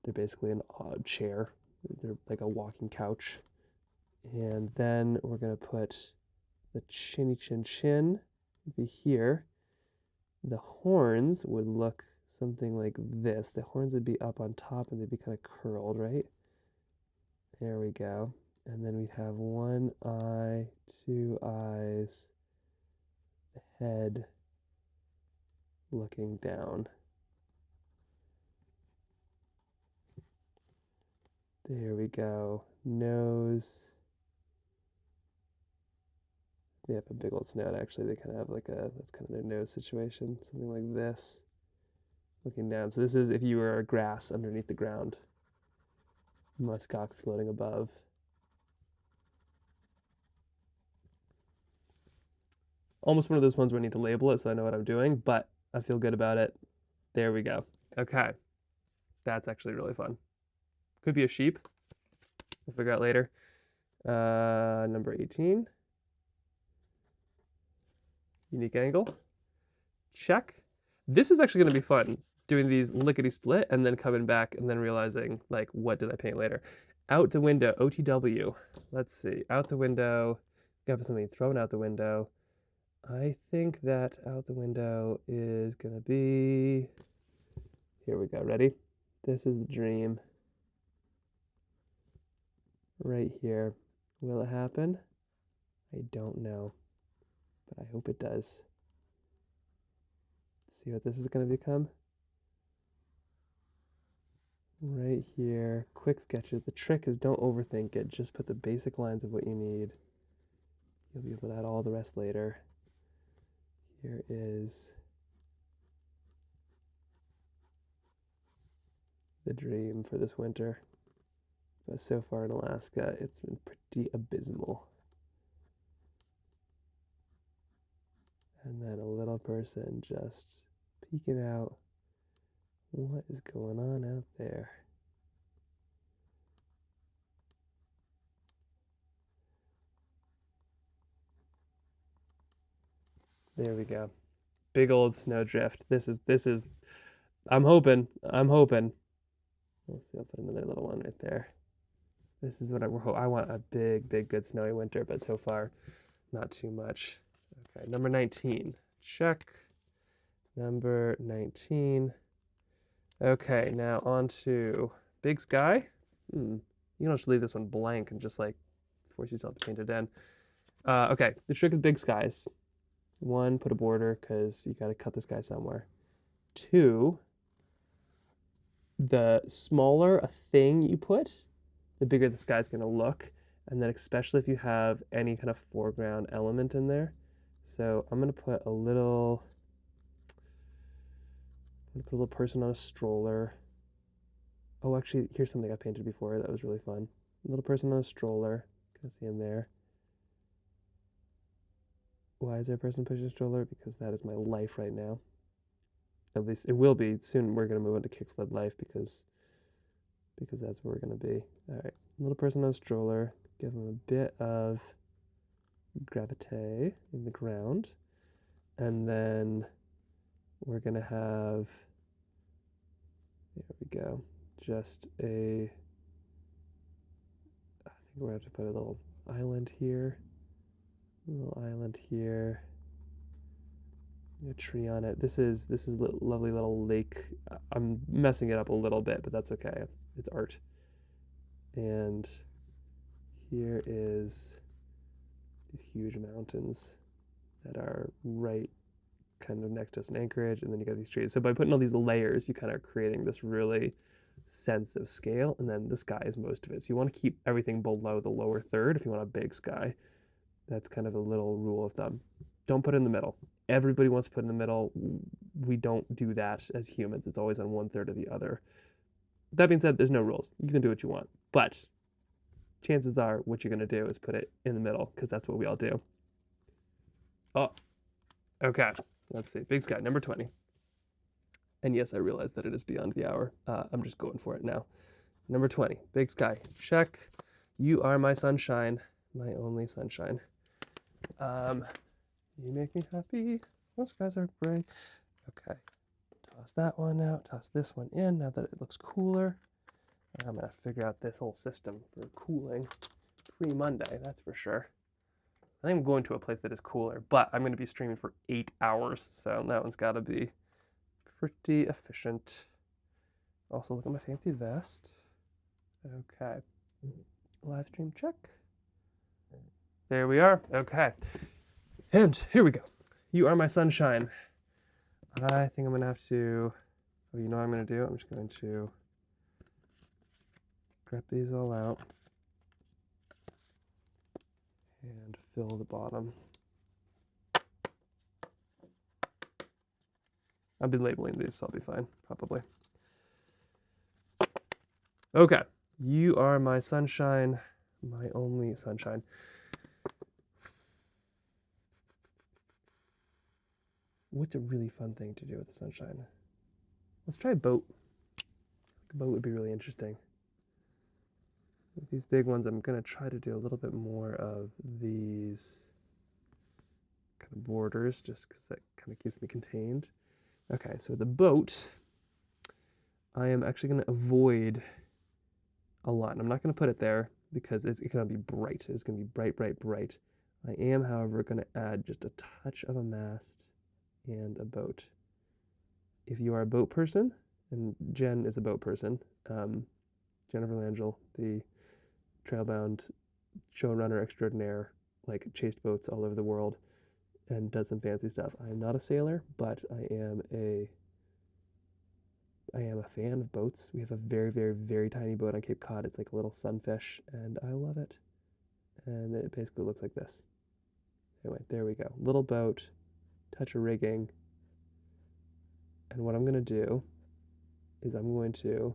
they're basically an odd chair. They're like a walking couch. And then we're going to put the chinny chin chin be here. The horns would look something like this. The horns would be up on top and they'd be kind of curled, right? There we go. And then we'd have one eye, two eyes, the head looking down. There we go. Nose. They have a big old snout, actually. They kind of have like that's kind of their nose situation. Something like this. Looking down. So this is if you were a grass underneath the ground. Muskox floating above. Almost one of those ones where I need to label it so I know what I'm doing, but I feel good about it. There we go. Okay. That's actually really fun. Could be a sheep. We'll figure out later. Number 18. Unique angle. Check. This is actually going to be fun, doing these lickety-split and then coming back and then realizing, like, what did I paint later? Out the window, OTW. Let's see. Out the window. Got something thrown out the window. I think that out the window is going to be... Here we go. Ready? This is the dream. Right here. Will it happen? I don't know, but I hope it does. Let's see what this is going to become. Right here. Quick sketches. The trick is don't overthink it. Just put the basic lines of what you need. You'll be able to add all the rest later. Here is the dream for this winter. But so far in Alaska, it's been pretty abysmal. And then a little person just peeking out. What is going on out there? There we go. Big old snowdrift. This is, I'm hoping. We'll see, I'll put another little one right there. This is what I want, a big, good snowy winter, but so far, not too much. Okay, number 19, check. Number 19. Okay, now on to big sky. You don't just leave this one blank and just like force yourself to paint it in. Okay, the trick of big skies. 1, put a border because you got to cut the sky somewhere. 2, the smaller a thing you put, the bigger the sky's going to look. And then especially if you have any kind of foreground element in there. So I'm going to put a little person on a stroller. Oh, actually, here's something I painted before that was really fun. A little person on a stroller. Can I see him there? Why is there a person pushing a stroller? Because that is my life right now. At least it will be soon. We're gonna move on to kick sled life because that's where we're gonna be. All right, little person on a stroller. Give him a bit of gravité in the ground, and then we're gonna have. There we go. Just a. I think we're gonna have to put a little island here. A little island here. A tree on it. This is lovely little lake. I'm messing it up a little bit, but that's okay. It's art. And here is these huge mountains that are right kind of next to us in Anchorage, and then you got these trees. So by putting all these layers, you kind of are creating this really sense of scale, and then the sky is most of it. So you want to keep everything below the lower third if you want a big sky. That's kind of a little rule of thumb. Don't put it in the middle. Everybody wants to put in the middle. We don't do that as humans. It's always on 1/3 of the other. That being said, there's no rules. You can do what you want. But chances are what you're going to do is put it in the middle because that's what we all do. Oh, okay. Let's see. Big sky, number 20. And yes, I realize that it is beyond the hour. I'm just going for it now. Number 20, big sky. Check. You are my sunshine, my only sunshine. You make me happy. Those skies are gray. Okay. Toss that one out. Toss this one in now that it looks cooler. I'm going to figure out this whole system for cooling pre-Monday, that's for sure. I think I'm going to a place that is cooler, but I'm going to be streaming for 8 hours, so that one's got to be pretty efficient. Also, look at my fancy vest. Okay. Live stream check. There we are. Okay. And here we go. You are my sunshine. I think I'm going to have to... Oh, you know what I'm going to do? I'm just going to grab these all out and fill the bottom. I'll be labeling these, so I'll be fine, probably. Okay. You are my sunshine, my only sunshine. What's a really fun thing to do with the sunshine? Let's try a boat. A boat would be really interesting. With these big ones, I'm going to try to do a little bit more of these kind of borders, just because that kind of keeps me contained. Okay, so the boat, I am actually going to avoid a lot. I'm not going to put it there because it's going to be bright. It's going to be bright, bright, bright. I am, however, going to add just a touch of a mast and a boat. If you are a boat person, and Jen is a boat person, Jennifer Langell, the Trailbound showrunner extraordinaire, like chased boats all over the world and does some fancy stuff. I am not a sailor, but I am a fan of boats. We have a very, very, very tiny boat on Cape Cod. It's like a little sunfish, and I love it. And it basically looks like this. Anyway, there we go. Little boat, touch of rigging. And what I'm going to do is I'm going to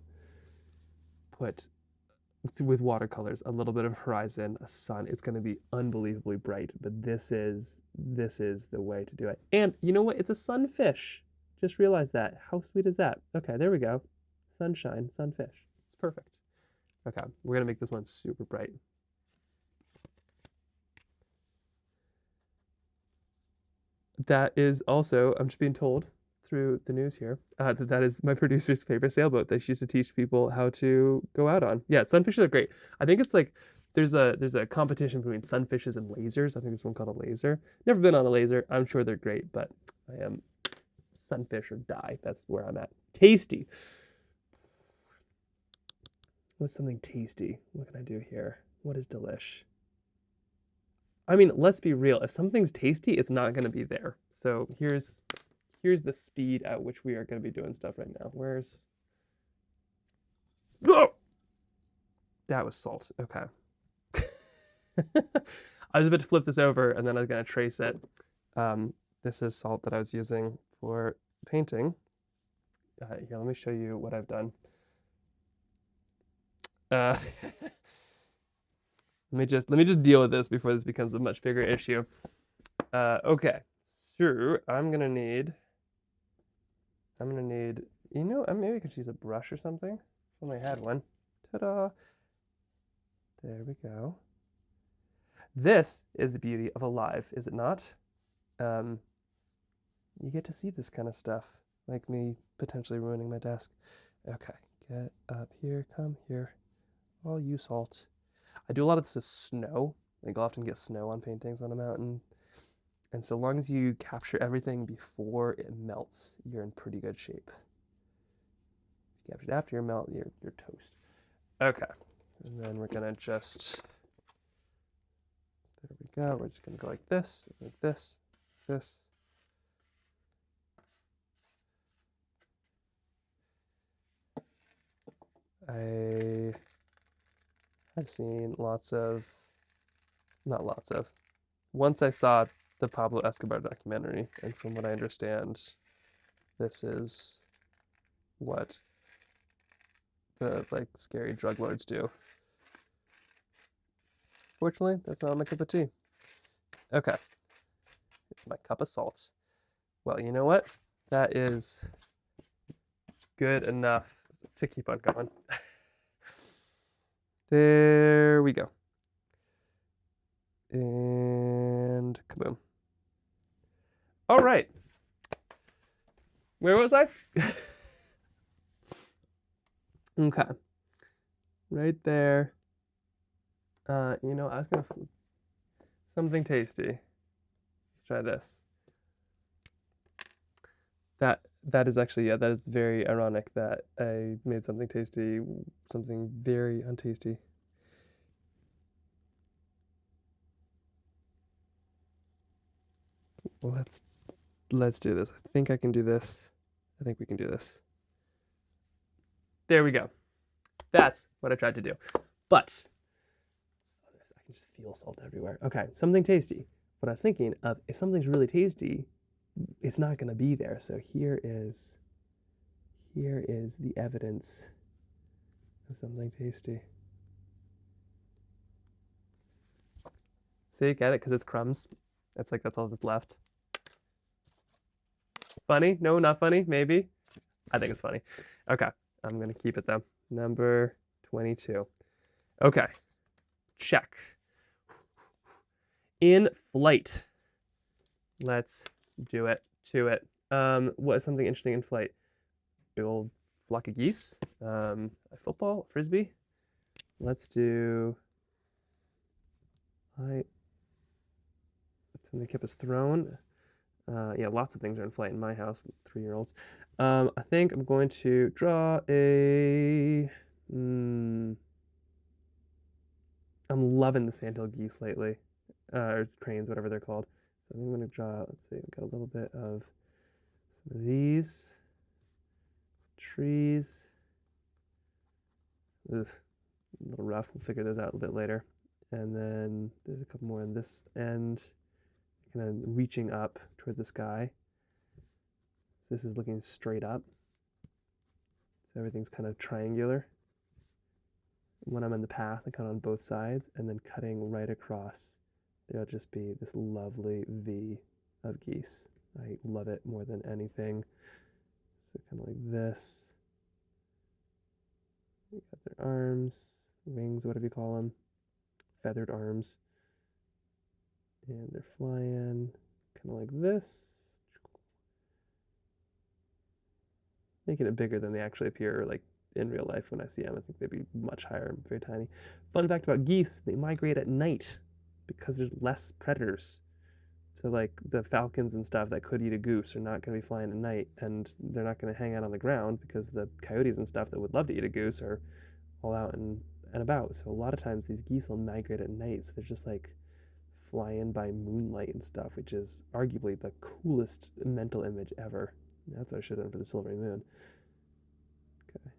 put, with watercolors, a little bit of horizon, a sun. It's going to be unbelievably bright, but this is the way to do it. And you know what? It's a sunfish. Just realize that. How sweet is that? Okay, there we go. Sunshine, sunfish. It's perfect. Okay, we're going to make this one super bright. That is also, I'm just being told through the news here, that is my producer's favorite sailboat that she used to teach people how to go out on. Yeah, sunfishes are great. I think it's like, there's a competition between sunfishes and lasers. I think there's one called a laser. Never been on a laser. I'm sure they're great, but I am sunfish or die. That's where I'm at. Tasty. What's something tasty? What can I do here? What is delish? I mean, let's be real. If something's tasty, it's not going to be there. So here's the speed at which we are going to be doing stuff right now. Where's... Oh! That was salt. Okay. I was about to flip this over, and then I was going to trace it. This is salt that I was using for painting. Here, let me show you what I've done. Let me just deal with this before this becomes a much bigger issue. Okay. So I'm gonna need, you know, maybe I could use a brush or something. If only I had one. Ta-da! There we go. This is the beauty of a live, is it not? Um, you get to see this kind of stuff, like me potentially ruining my desk. Okay, get up here, come here. All you salt. I do a lot of this with snow. Like I'll often get snow on paintings on a mountain. And so long as you capture everything before it melts, you're in pretty good shape. If you capture it after you melt, you're toast. Okay, and then we're gonna just, there we go. We're just gonna go like this, this. I have seen not lots of. Once I saw the Pablo Escobar documentary, and from what I understand, this is what the like scary drug lords do. Fortunately, that's not my cup of tea. Okay, it's my cup of salt. Well, you know what? That is good enough to keep on going. There we go. And kaboom. All right. Where was I? Okay. Right there. You know, I was gonna something tasty. Let's try this. That is actually, yeah, that is very ironic that I made something tasty, something very untasty. Well, let's do this. I think I can do this. I think we can do this. There we go. That's what I tried to do. But I can just feel salt everywhere. Okay, something tasty. What I was thinking of, if something's really tasty, it's not going to be there. So here is the evidence of something tasty. See, get it? Because it's crumbs. That's all that's left. Funny? No, not funny. Maybe. I think it's funny. Okay, I'm gonna keep it though. Number 22. Okay, check. In flight. Let's do it to it. What is something interesting in flight? Big old flock of geese. A football, a frisbee. Let's do. Something kept us thrown. Yeah, lots of things are in flight in my house with 3-year-olds. I think I'm going to draw a. I'm loving the sandhill geese lately, or cranes, whatever they're called. So I think I'm going to draw. Let's see, I've got a little bit of some of these trees. Ugh, a little rough. We'll figure those out a little bit later. And then there's a couple more on this end, kind of reaching up toward the sky. So this is looking straight up. So everything's kind of triangular. When I'm in the path, I cut on both sides, and then cutting right across, there'll just be this lovely V of geese. I love it more than anything. So kind of like this. We got their arms, wings, whatever you call them, feathered arms. And they're flying kind of like this. Making it bigger than they actually appear like in real life when I see them. I think they'd be much higher, very tiny. Fun fact about geese, they migrate at night because there's less predators. So like the falcons and stuff that could eat a goose are not going to be flying at night, and they're not going to hang out on the ground because the coyotes and stuff that would love to eat a goose are all out and about. So a lot of times these geese will migrate at night. So they're just like flying by moonlight and stuff, which is arguably the coolest mental image ever. That's what I should have done for the silvery moon. Okay,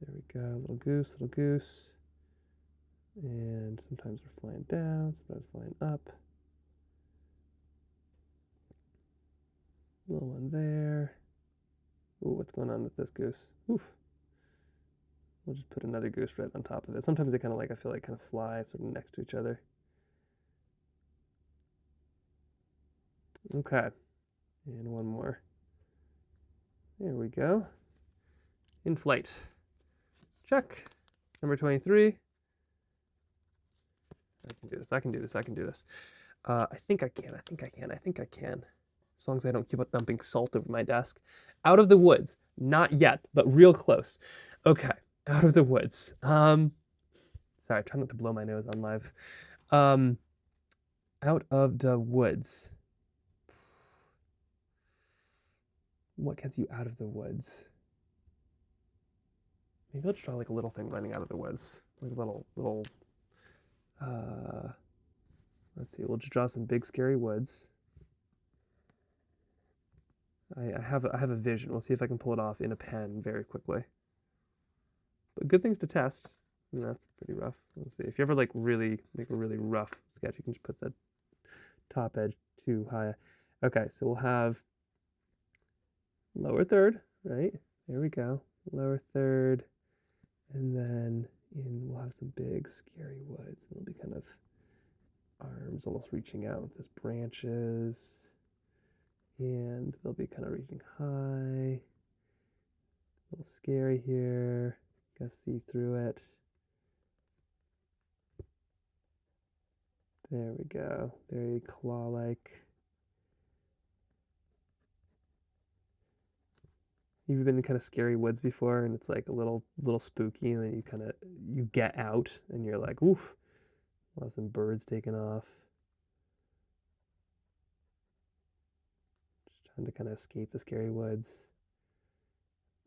there we go. Little goose. And sometimes we're flying down, sometimes flying up. Little one there. Ooh, what's going on with this goose? Oof. We'll just put another goose right on top of it. Sometimes they kind of like, I feel like, kind of fly sort of next to each other. Okay. And one more. There we go. In flight. Check. Number 23. I can do this. I can do this. I can do this. I think I can. I think I can. I think I can. As long as I don't keep on dumping salt over my desk. Out of the woods. Not yet, but real close. Okay. Out of the woods. Sorry, try not to blow my nose on live. Out of the woods. What gets you out of the woods? Maybe I'll just draw like a little thing running out of the woods. Like a little, let's see, we'll just draw some big scary woods. I have a vision. We'll see if I can pull it off in a pen very quickly. But good things to test. And that's pretty rough. Let's see. If you ever like really make a really rough sketch, you can just put the top edge too high. Okay, so we'll have lower third, right? There we go. Lower third. And then we'll have some big scary woods. It'll be kind of arms almost reaching out with those branches. And they'll be kind of reaching high. A little scary here. Gotta see through it. There we go. Very claw-like. You've been in kind of scary woods before, and it's like a little spooky, and then you get out, and you're like, oof, we'll have some birds taking off. Just trying to kind of escape the scary woods.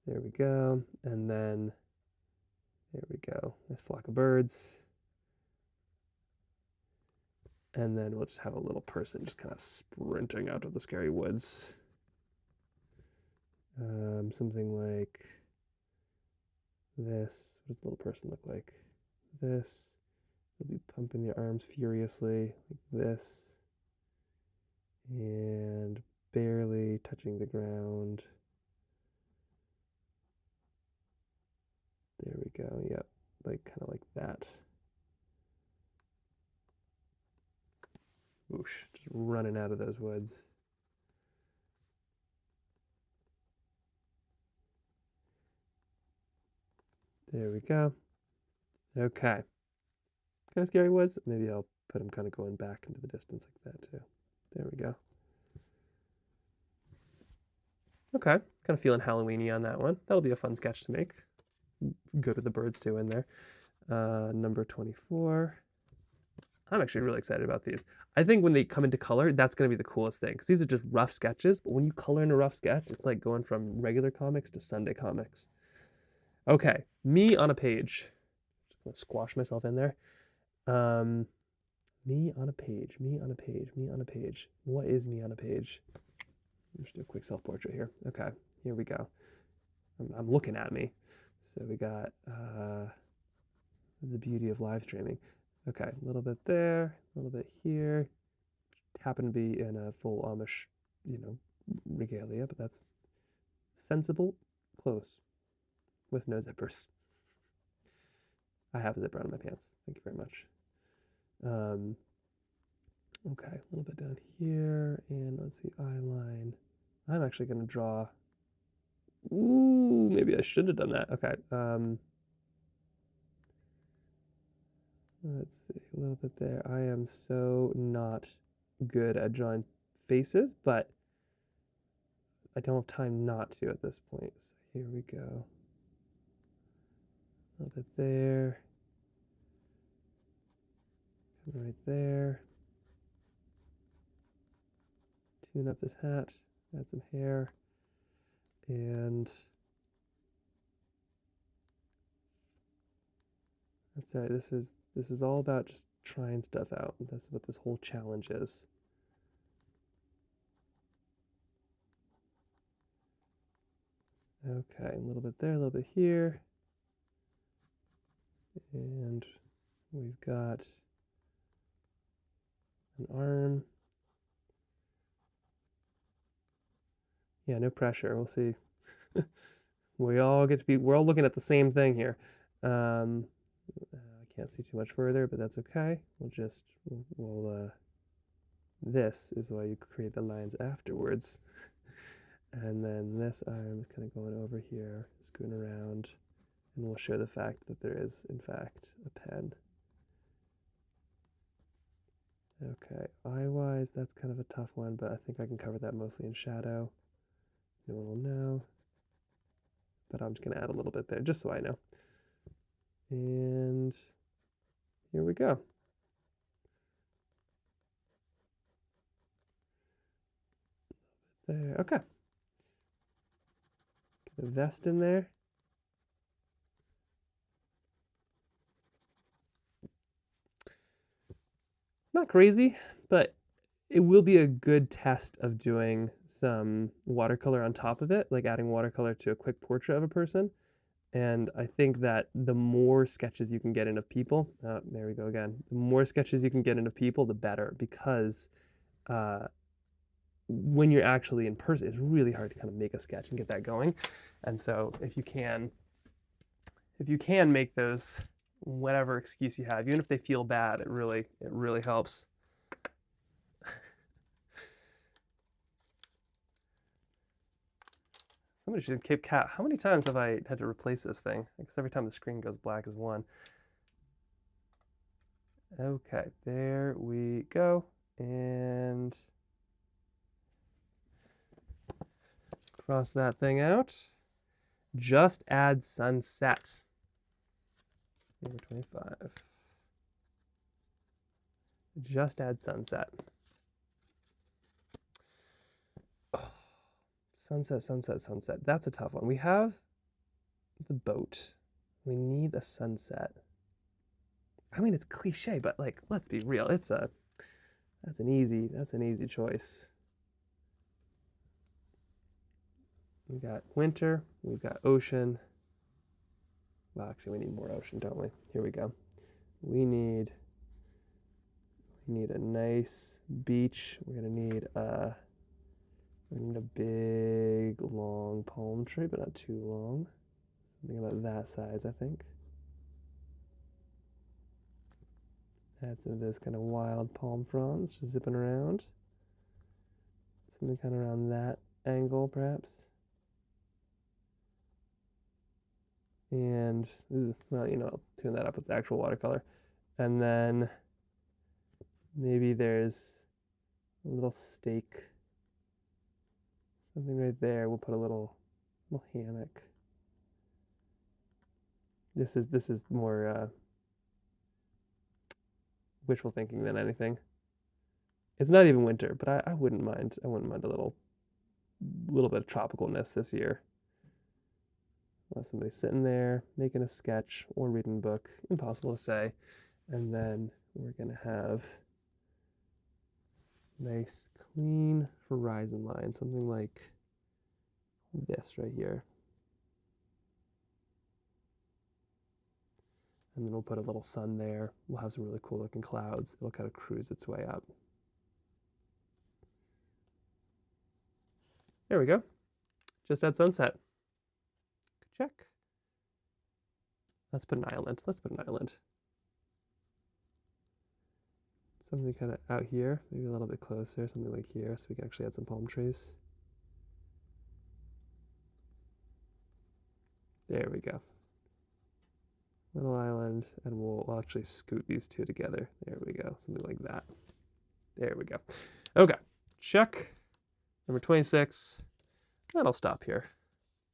There we go, and then there we go. Nice flock of birds. And then we'll just have a little person just kind of sprinting out of the scary woods. Something like this. What does the little person look like? This. They'll be pumping their arms furiously, like this. And barely touching the ground. There we go. Yep. Like kind of like that. Whoosh. Just running out of those woods. There we go. Okay. Kind of scary woods. Maybe I'll put them kind of going back into the distance like that too. There we go. Okay. Kind of feeling Halloween-y on that one. That'll be a fun sketch to make. Good with the birds too in there. Number 24. I'm actually really excited about these. I think when they come into color, that's going to be the coolest thing. Because these are just rough sketches. But when you color in a rough sketch, it's like going from regular comics to Sunday comics. Okay, me on a page. Just gonna squash myself in there. Me on a page, me on a page, me on a page. What is me on a page? Let's do a quick self-portrait here. Okay, here we go. I'm looking at me. So we got the beauty of live streaming. Okay, a little bit there, a little bit here. Happen to be in a full Amish, regalia, but that's sensible, close. With no zippers. I have a zipper on my pants. Thank you very much. Okay, a little bit down here, and let's see, eye line. I'm actually going to draw. Ooh, maybe I should have done that. Okay. Let's see, a little bit there. I am so not good at drawing faces, but I don't have time not to at this point. So here we go. A little bit there. Right there. Tune up this hat. Add some hair. And that's right. This is all about just trying stuff out. That's what this whole challenge is. Okay, a little bit there, a little bit here. And we've got an arm. Yeah, no pressure. We'll see. We're all looking at the same thing here. I can't see too much further, but that's okay. We'll this is why you create the lines afterwards. And then this arm is kind of going over here, scooting around, and we'll show the fact that there is, in fact, a pen. Okay, eye-wise, that's kind of a tough one, but I think I can cover that mostly in shadow. No one will know. But I'm just going to add a little bit there, just so I know. And here we go. There, okay. Get a vest in there. Not crazy, but it will be a good test of doing some watercolor on top of it, like adding watercolor to a quick portrait of a person. And I think that the more sketches you can get in of people, there we go again, the more sketches you can get in of people, the better, because when you're actually in person, it's really hard to kind of make a sketch and get that going. And so if you can make those, whatever excuse you have, even if they feel bad, it really helps. Somebody should keep count. How many times have I had to replace this thing? Because every time the screen goes black is one. Okay, there we go. And cross that thing out. Just add sunset. Number 25. Just add sunset. Oh, sunset, sunset, sunset. That's a tough one. We have the boat. We need a sunset. I mean, it's cliche, but like, let's be real. That's an easy choice. We got winter, we've got ocean. Well, actually, we need more ocean, don't we? Here we go. We need a nice beach. We're gonna need a big, long palm tree, but not too long. Something about that size, I think. Add some of those kind of wild palm fronds just zipping around. Something kind of around that angle, perhaps. And, well, you know, I'll tune that up with the actual watercolor. And then maybe there's a little stake. Something right there. We'll put a little hammock. This is more wishful thinking than anything. It's not even winter, but I wouldn't mind. I wouldn't mind a little bit of tropicalness this year. We'll have somebody sitting there making a sketch or reading a book, impossible to say. And then we're gonna have nice clean horizon line, something like this right here. And then we'll put a little sun there. We'll have some really cool looking clouds. It'll kind of cruise its way up. There we go. Just add sunset. Check. Let's put an island. Something kind of out here, maybe a little bit closer, something like here, so we can actually add some palm trees. There we go. Little island, and we'll actually scoot these two together. There we go, something like that. There we go. Okay, check. Number 26. That'll stop here.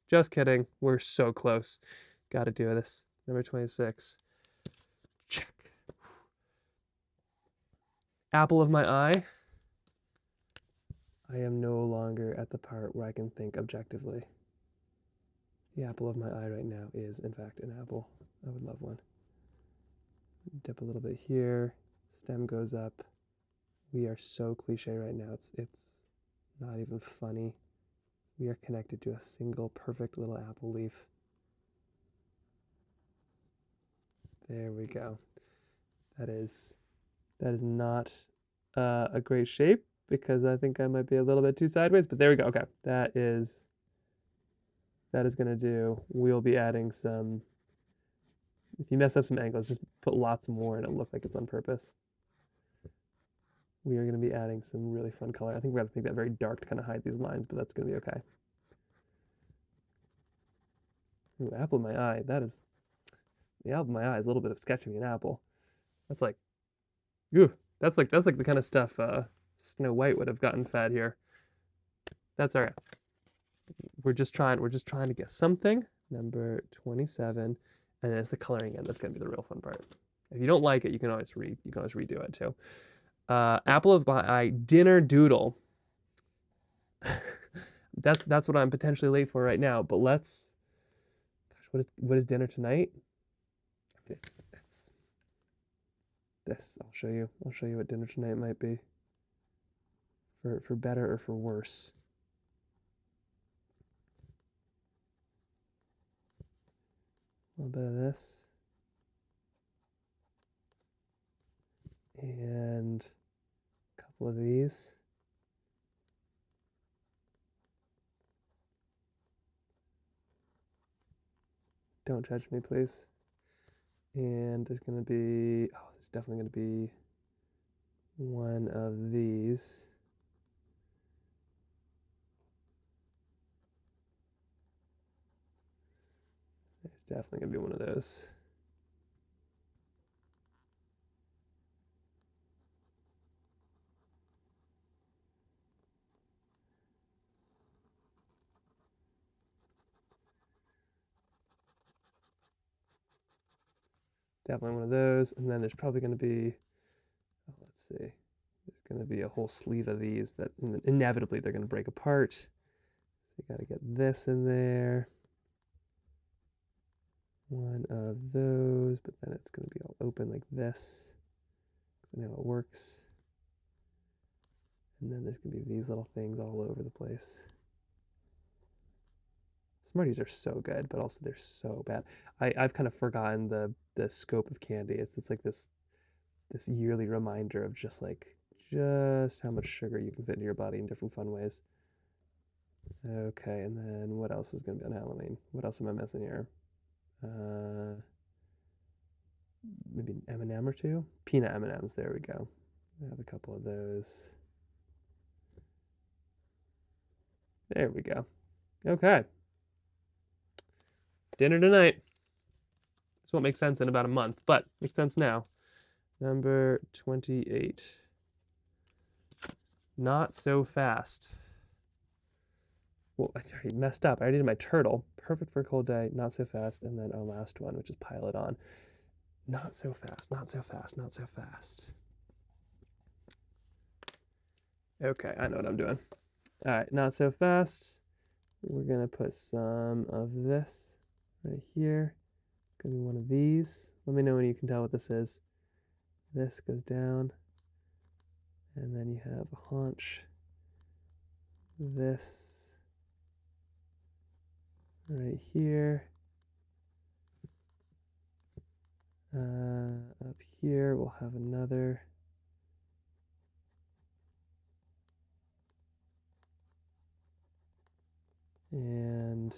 Just kidding. We're so close. Got to do this. Number 26. Check. Apple of my eye. I am no longer at the part where I can think objectively. The apple of my eye right now is, in fact, an apple. I would love one. Dip a little bit here. Stem goes up. We are so cliche right now. It's not even funny. We are connected to a single perfect little apple leaf. There we go. That is not a great shape because I think I might be a little bit too sideways, but there we go. Okay, that is gonna do. We'll be adding some, if you mess up some angles, just put lots more and it'll look like it's on purpose. we are going to be adding some really fun color. I think we're going to make that very dark to kind of hide these lines, but that's going to be okay. Ooh, apple in my eye. That is, the apple in my eye is a little bit of sketching me an apple. That's like, ooh, that's like the kind of stuff Snow White would have gotten fed here. That's all right. We're just trying to get something. Number 27, and then it's the coloring in. That's going to be the real fun part. If you don't like it, you can always redo it too. Apple of my eye, dinner doodle. That's what I'm potentially late for right now. But let's, gosh, what is dinner tonight? It's this. I'll show you what dinner tonight might be. For better or for worse. A little bit of this. And a couple of these. Don't judge me, please. And there's going to be, oh, there's definitely going to be one of these. There's definitely going to be one of those. Definitely one of those. And then there's probably going to be, oh, let's see, there's going to be a whole sleeve of these that inevitably they're going to break apart. So you got to get this in there. One of those, but then it's going to be all open like this. I know how it works. And then there's going to be these little things all over the place. Smarties are so good, but also they're so bad. I've kind of forgotten the scope of candy. It's like this yearly reminder of just how much sugar you can fit into your body in different fun ways. Okay, and then what else is going to be on Halloween? What else am I missing here? Maybe an M&M or two? Peanut M&Ms, there we go. I have a couple of those. There we go. Okay. Dinner tonight. This won't make sense in about a month, but makes sense now. Number 28. Not so fast. Well, I already messed up. I already did my turtle. Perfect for a cold day. Not so fast. And then our last one, which is pile it on. Not so fast. Not so fast. Not so fast. Okay, I know what I'm doing. All right, not so fast. We're going to put some of this right here. It's going to be one of these. Let me know when you can tell what this is. This goes down. And then you have a haunch. This right here. Up here we'll have another. And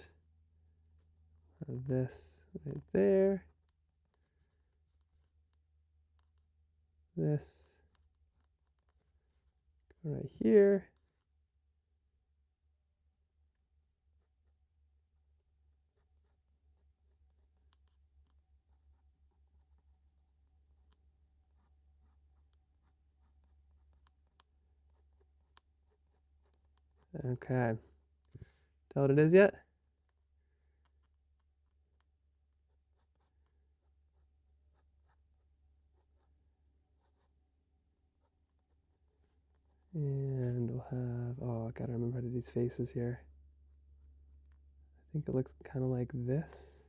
this right there. This right here. Okay. Tell what it is yet? And we'll have, oh, I gotta remember how to do these faces here. I think it looks kind of like this.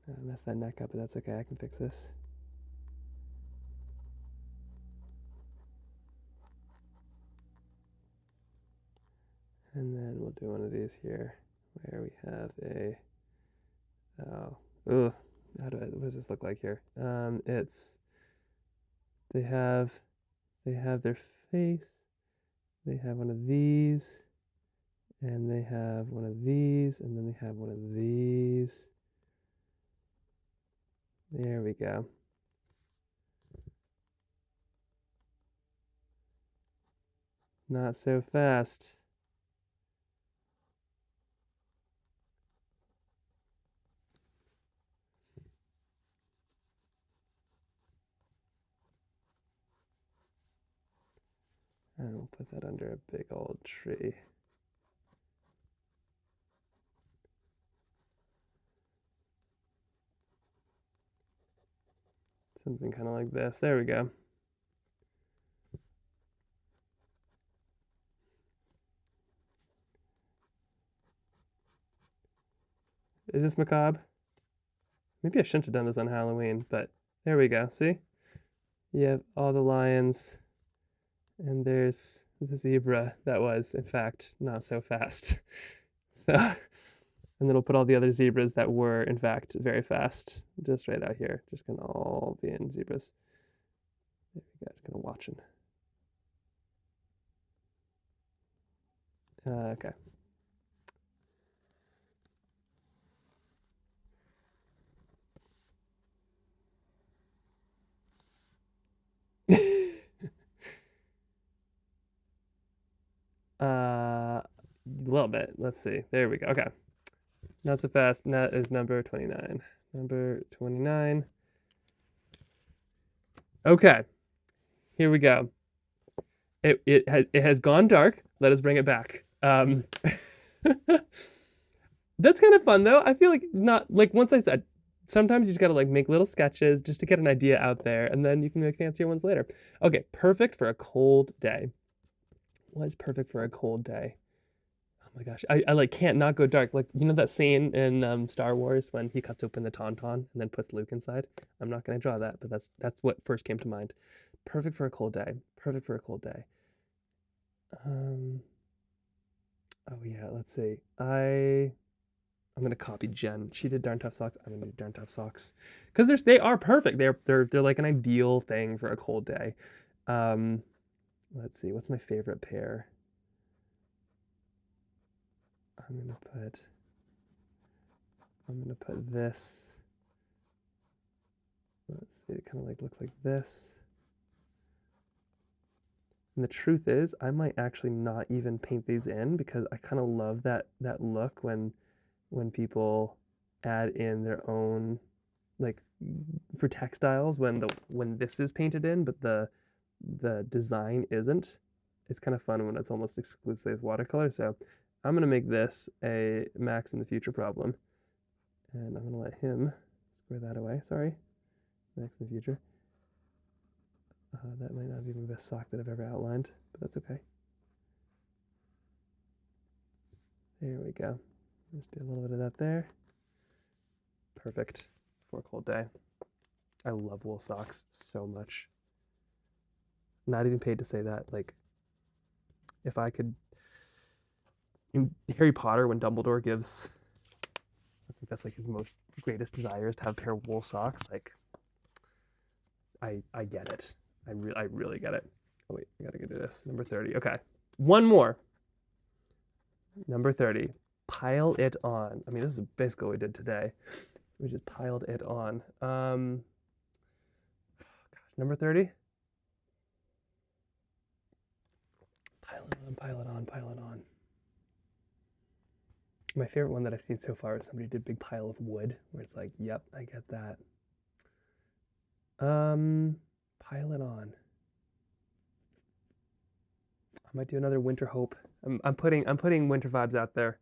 I messed that neck up, but that's okay. I can fix this. And then we'll do one of these here where we have a, oh, what does this look like here? They have their face, they have one of these, and they have one of these, and then they have one of these. There we go. Not so fast. And we'll put that under a big old tree. Something kind of like this. There we go. Is this macabre? Maybe I shouldn't have done this on Halloween, but there we go. See? You have all the lions, and there's the zebra that was, in fact, not so fast. So, and then we'll put all the other zebras that were, in fact, very fast, just right out here. Just gonna all be in zebras. There we go. Just gonna watching. Okay. A little bit. Let's see. There we go. Okay. Not so fast. That is number 29. Number 29. Okay. Here we go. It has gone dark. Let us bring it back. That's kind of fun though. I feel like not like once I said sometimes you just gotta like make little sketches just to get an idea out there, and then you can make fancier ones later. Okay, perfect for a cold day. What is perfect for a cold day? Oh my gosh, I like can't not go dark. Like you know that scene in Star Wars when he cuts open the tauntaun and then puts Luke inside. I'm not gonna draw that, but that's what first came to mind. Perfect for a cold day. Perfect for a cold day. Oh yeah, let's see. I'm gonna copy Jen. She did Darn Tough Socks. I'm gonna do Darn Tough Socks because they are perfect. They're like an ideal thing for a cold day. Let's see. What's my favorite pair? I'm gonna put this. Let's see. It kind of like looks like this. And the truth is, I might actually not even paint these in because I kind of love that look when people add in their own like for textiles when this is painted in but the design isn't. It's kind of fun when it's almost exclusively with watercolor. So I'm gonna make this a Max in the Future problem, and I'm gonna let him square that away. Sorry, Max in the Future. That might not be my best sock that I've ever outlined, but that's okay. There we go. Just do a little bit of that there. Perfect for a cold day. I love wool socks so much. Not even paid to say that. Like, if I could, in Harry Potter, when Dumbledore gives, I think that's like his most greatest desire is to have a pair of wool socks. Like, I get it. I really get it. Oh wait, I gotta go do this. Number 30. Okay, one more. Number 30. Pile it on. I mean, this is basically what we did today. We just piled it on. Gosh, number 30. Pile it on, pile it on, pile it on. My favorite one that I've seen so far is somebody did a big pile of wood, where it's like, yep, I get that. Pile it on. I might do another winter hope. I'm putting winter vibes out there.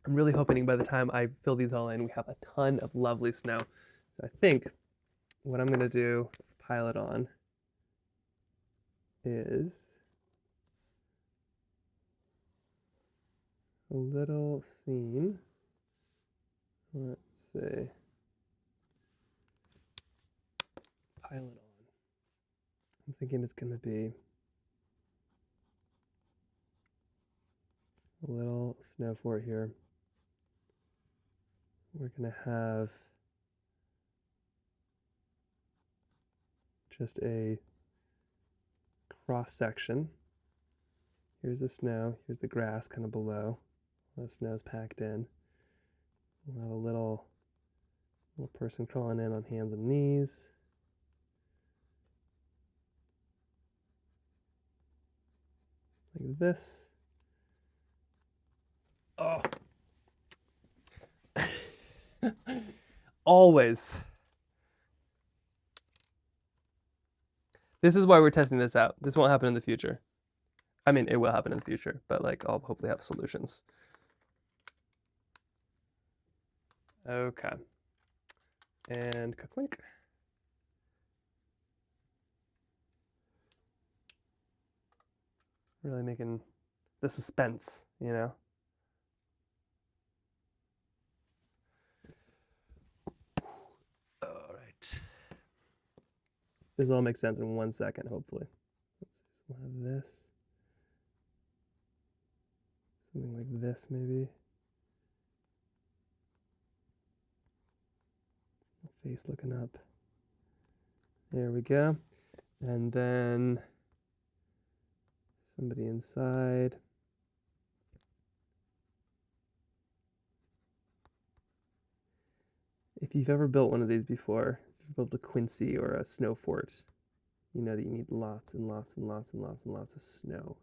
I'm really hoping by the time I fill these all in, we have a ton of lovely snow. So I think what I'm gonna do, pile it on, is a little scene. Let's see. Pile it on. I'm thinking it's gonna be a little snow fort here. We're gonna have just a cross section. Here's the snow, here's the grass kind of below. The snow's packed in. We'll have a little Little person crawling in on hands and knees. Like this. Oh. Always. This is why we're testing this out. This won't happen in the future. I mean, it will happen in the future, but like I'll hopefully have solutions. Okay. And click. Really making the suspense, you know? All right. This all makes sense in 1 second, hopefully. Let's see, so we'll have this. Something like this, maybe. Face looking up. There we go. And then somebody inside. If you've ever built one of these before, if you've built a Quincy or a snow fort, you know that you need lots and lots and lots and lots and lots of snow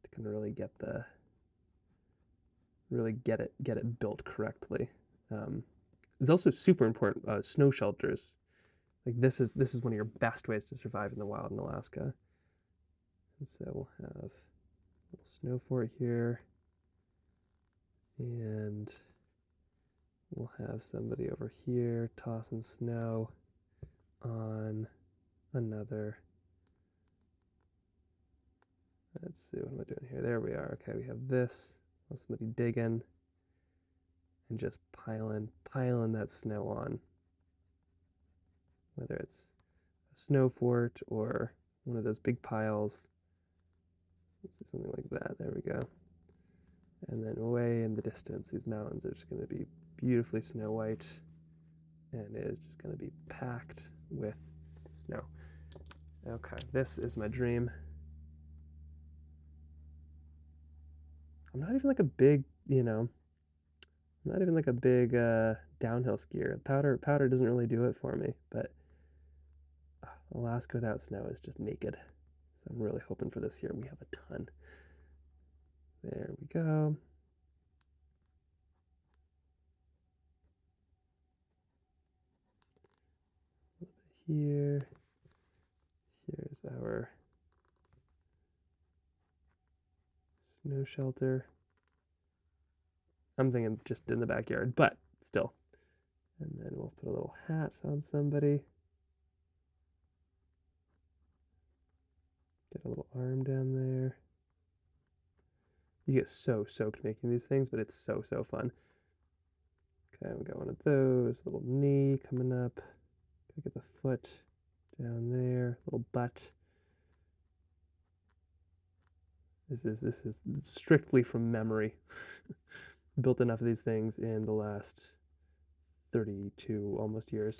to kind of really get it built correctly. It's also super important, snow shelters. Like this is one of your best ways to survive in the wild in Alaska. And so we'll have a little snow fort here, and we'll have somebody over here tossing snow on another. Let's see, what am I doing here? There we are. Okay, we have this. We'll have somebody digging and just piling that snow on. Whether it's a snow fort or one of those big piles. Let's do something like that. There we go. And then way in the distance, these mountains are just going to be beautifully snow white, and it is just going to be packed with snow. Okay, this is my dream. I'm not even like a big, I'm not even like a big downhill skier. Powder doesn't really do it for me, but Alaska without snow is just naked. So I'm really hoping for this year we have a ton. There we go. A little bit here. Here's our snow shelter. I'm thinking just in the backyard, but still. And then we'll put a little hat on somebody. Get a little arm down there. You get so soaked making these things, but it's so fun. Okay, we got one of those. Little knee coming up. Gotta get the foot down there. Little butt. This is strictly from memory. Built enough of these things in the last 32 almost years.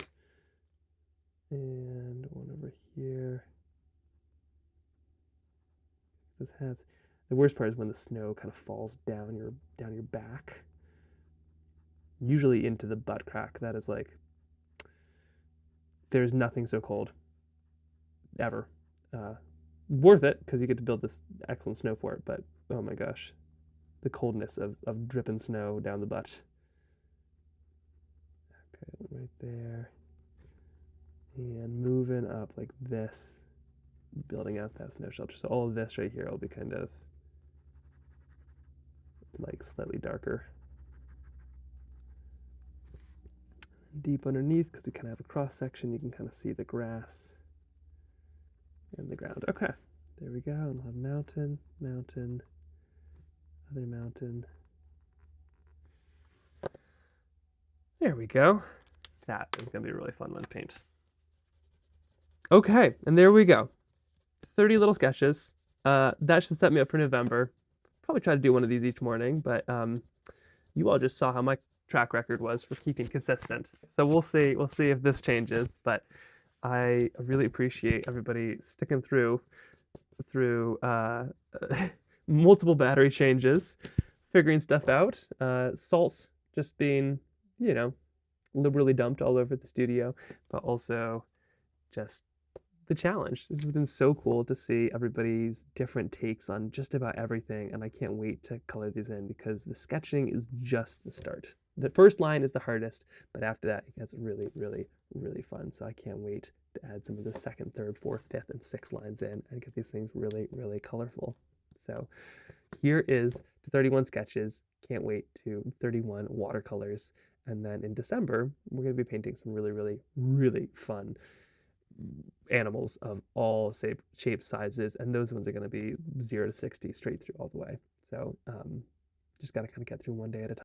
And one over here. Those hats. The worst part is when the snow kind of falls down your back. Usually into the butt crack. That is like, there's nothing so cold ever. Worth it because you get to build this excellent snow fort, but oh my gosh, the coldness of dripping snow down the butt. Okay, right there. And moving up like this, building out that snow shelter. So all of this right here will be kind of like slightly darker. Deep underneath, because we kind of have a cross section, you can kind of see the grass and the ground. Okay, there we go. And we'll have mountain, mountain, other mountain. There we go. That is going to be a really fun one to paint. Okay, and there we go. 30 little sketches. That should set me up for November. Probably try to do one of these each morning, but you all just saw how my track record was for keeping consistent. So we'll see if this changes, but I really appreciate everybody sticking through multiple battery changes, figuring stuff out. Salt just being, liberally dumped all over the studio, but also just the challenge. This has been so cool to see everybody's different takes on just about everything, and I can't wait to color these in because the sketching is just the start. The first line is the hardest, but after that it gets really, really, really fun. So I can't wait to add some of those second, third, fourth, fifth, and sixth lines in and get these things really, really colorful. So here is to 31 sketches. Can't wait to 31 watercolors. And then in December, we're going to be painting some really, really, really fun animals of all shapes, sizes, and those ones are going to be 0 to 60 straight through all the way. So just got to kind of get through one day at a time.